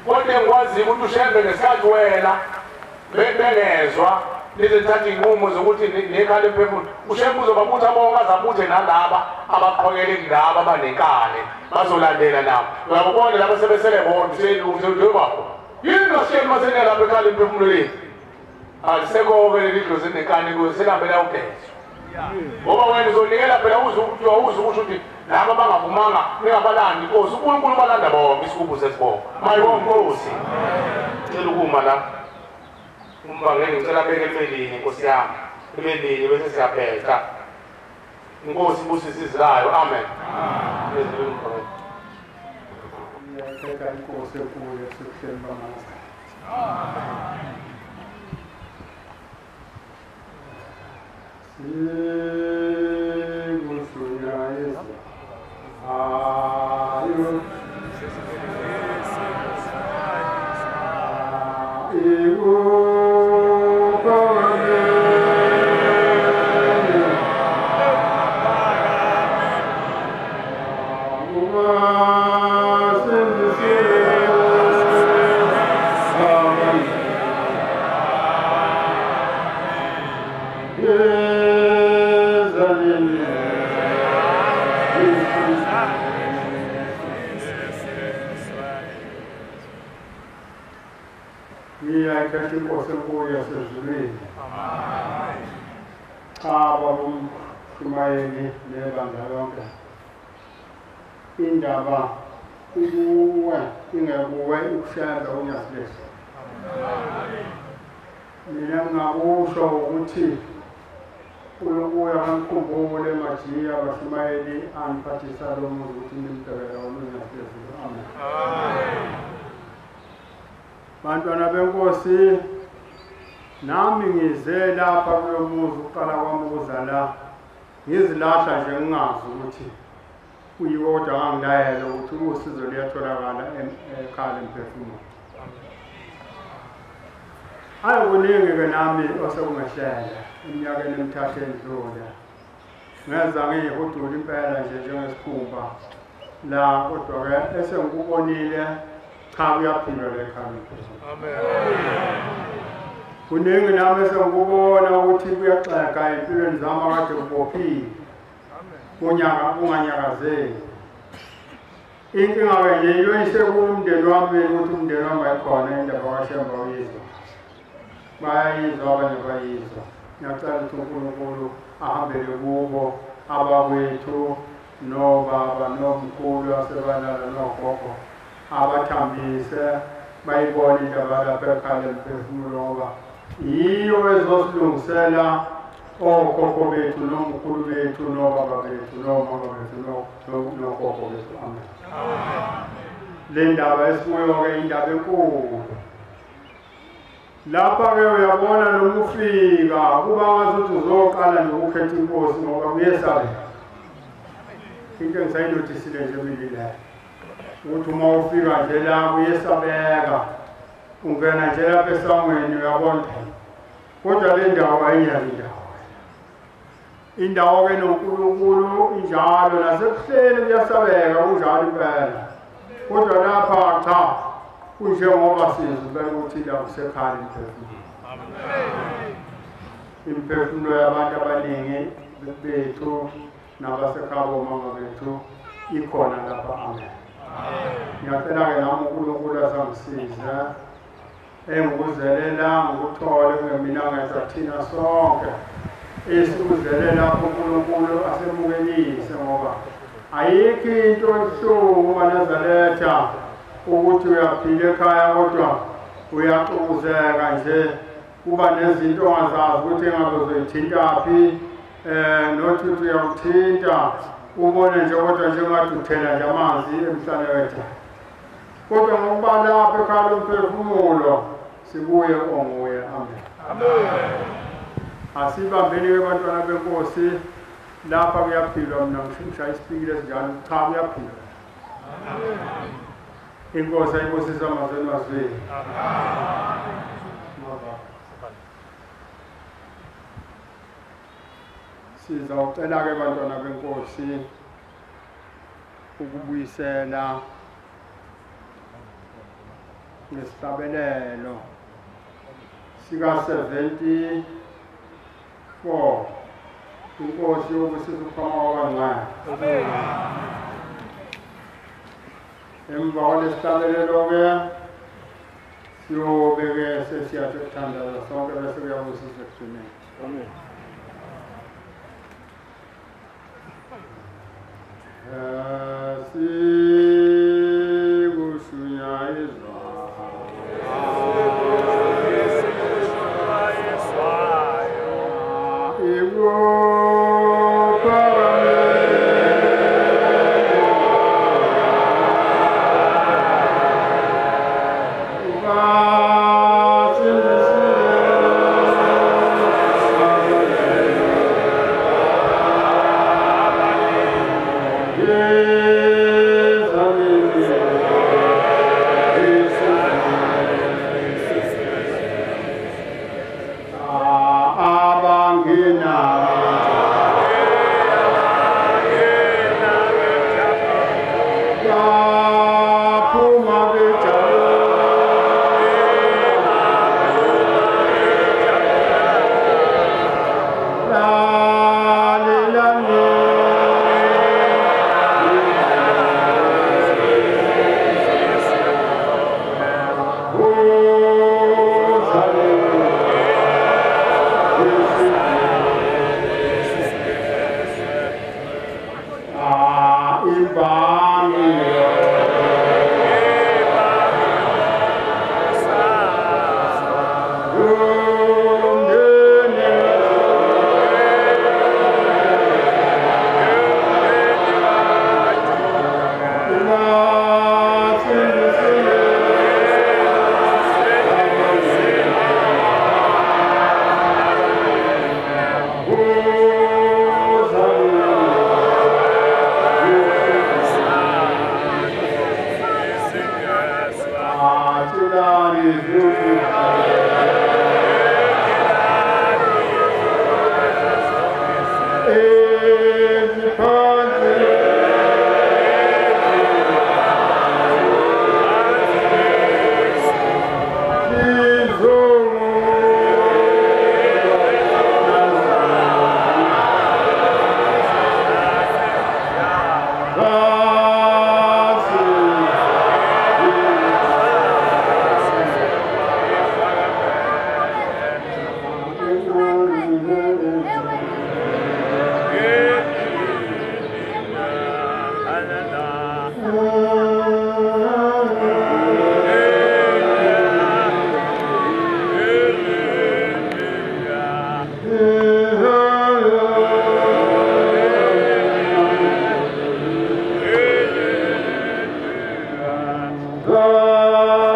kodwa ngikwaziyo ukuthi ushembe ngesikhathi wena bengezwa lizithatha iy'nqumo zokuthi nekhaya emphefumulo ushembe uzobabutha bonke azabuthe nalaba abaqhokele kulaba abanenkani bazolandela nabo uyakubona laba sebesele bodwa selubakho yini ngasiyeni masenela lapha ekhaya emphefumulweni alisekho-ke leli dlozi enenkani kuyo selihambela ugezwa ngoba wena uzonikela phela uze ukusho ukuthi laba abangavumanga ningabalandi inkosi unkulunkulu balanda bonke isigubhu sesibongo mayibonkosi cela ukuma la umbangeli ngicela beke libelinye inkosi yami libelinye bese siyaphetha inkosi ibusise izlayo amen ngiyayithetha inkosi enkulu esekuhleni bamazwe ngiyayithetha inkosi enkulu yasezulwini cha babumba Shumayeli nebandla lonke indaba ikuwe ingekuwe ikushaza unyasileso mina ngakusho ukuthi uyokuya kamkhumbule majiya baShumayeli aniphathisa lo muzi ukuthi nimdebela unyasileso amen bantwana benkosi nami ngize lapha kulo muzi uqala kwami ukuzala ngizilahla nje ngingazi ukuthi uyikodwa angilayela ukuthi usizo liyatholakala ekhaya emphefumulo ayikuningi-ke nami osekungehlela eminyakeni emithathu endlule ngeza ngiyihudula impela nje njengesikhumba la kodwa-ke esengikubonile cha kuyaphilwa le ekhaya emphefumulo kuningi nami esengikubona ukuthi kuyaxega empilweni zami akade kubophile kunganyakazeli inkinga-ke nje iyoyise kumndeni wami ukuthi umndeni wami ayikhona indaba kaShemba uyizwa bayayizwa abanye bayizwa ngiyacela ukuthi uNkulunkulu ahambele kubo abakwethu nobaba nomkhulu asebalala nogogo abathambise bayibone indaba lapha ekhaya emphefumulo ngoba yiyo ezosilungisela okhokho bethu nomkhulu bethu nobaba bethu nomama bethu nogogo bethu amen le ndaba esikuyo-ke indaba enkulu lapha-ke uyabona noma ufika kuba ngazuthi uzoqala nje ukukhetha inkosi ngoba kuyesabeka into engisayinotisile nje milileyo ukuthi uma ufika nje la kuyesabeka ungena nje lapha esangweni uyabona kodwa le ndawo ayiyali ndawo indawo-ke noNkulunkulu injalo nasekuhleni kuyasabeka kunjalo impela kodwa lapha cha kunjengoba sizibeka ukuthi la kusekhaya imphefumulo yabantu abaningi bethu nabasekhaya bomama bethu ikhona lapha amen ngiyacela-ke nami uNkulunkulu azangisiza engikuzelela ngikuthole kungemina ngenza thina sonke esikuzelela uNkulunkulu asemukelise ngoba ayikho into ebuhlungu uNazaretha ukuthi uyaphila ekhaya kodwa uyaxukuzeka nje kuba nezinto ongazazi ukuthi engabe uzoyithintaphi nothi uthi uyawuthinta ubone nje kodwa njengathi uthela nje amanzi emhlane wethu kodwa ngokuba lapha ekhaya lomphefumulo sibuye onguye amen asibambeni-ke bantwana benkosi lapha kuyaphilwa mina ngishaya isipikile esinjalo cha kuyaphilwa inkosi ayibusise amazweni wazweni sizawucela-ke bantwana benkosi ukubuyisela nesihlabelelo sika-74 inkosi yokubusisa ukuphama kwabancane emva kwalesihlabelelo-ke siyobe-ke sesiyathi ukuthandaza sonke bese kuyabusisa ekugcineni amen abangena God.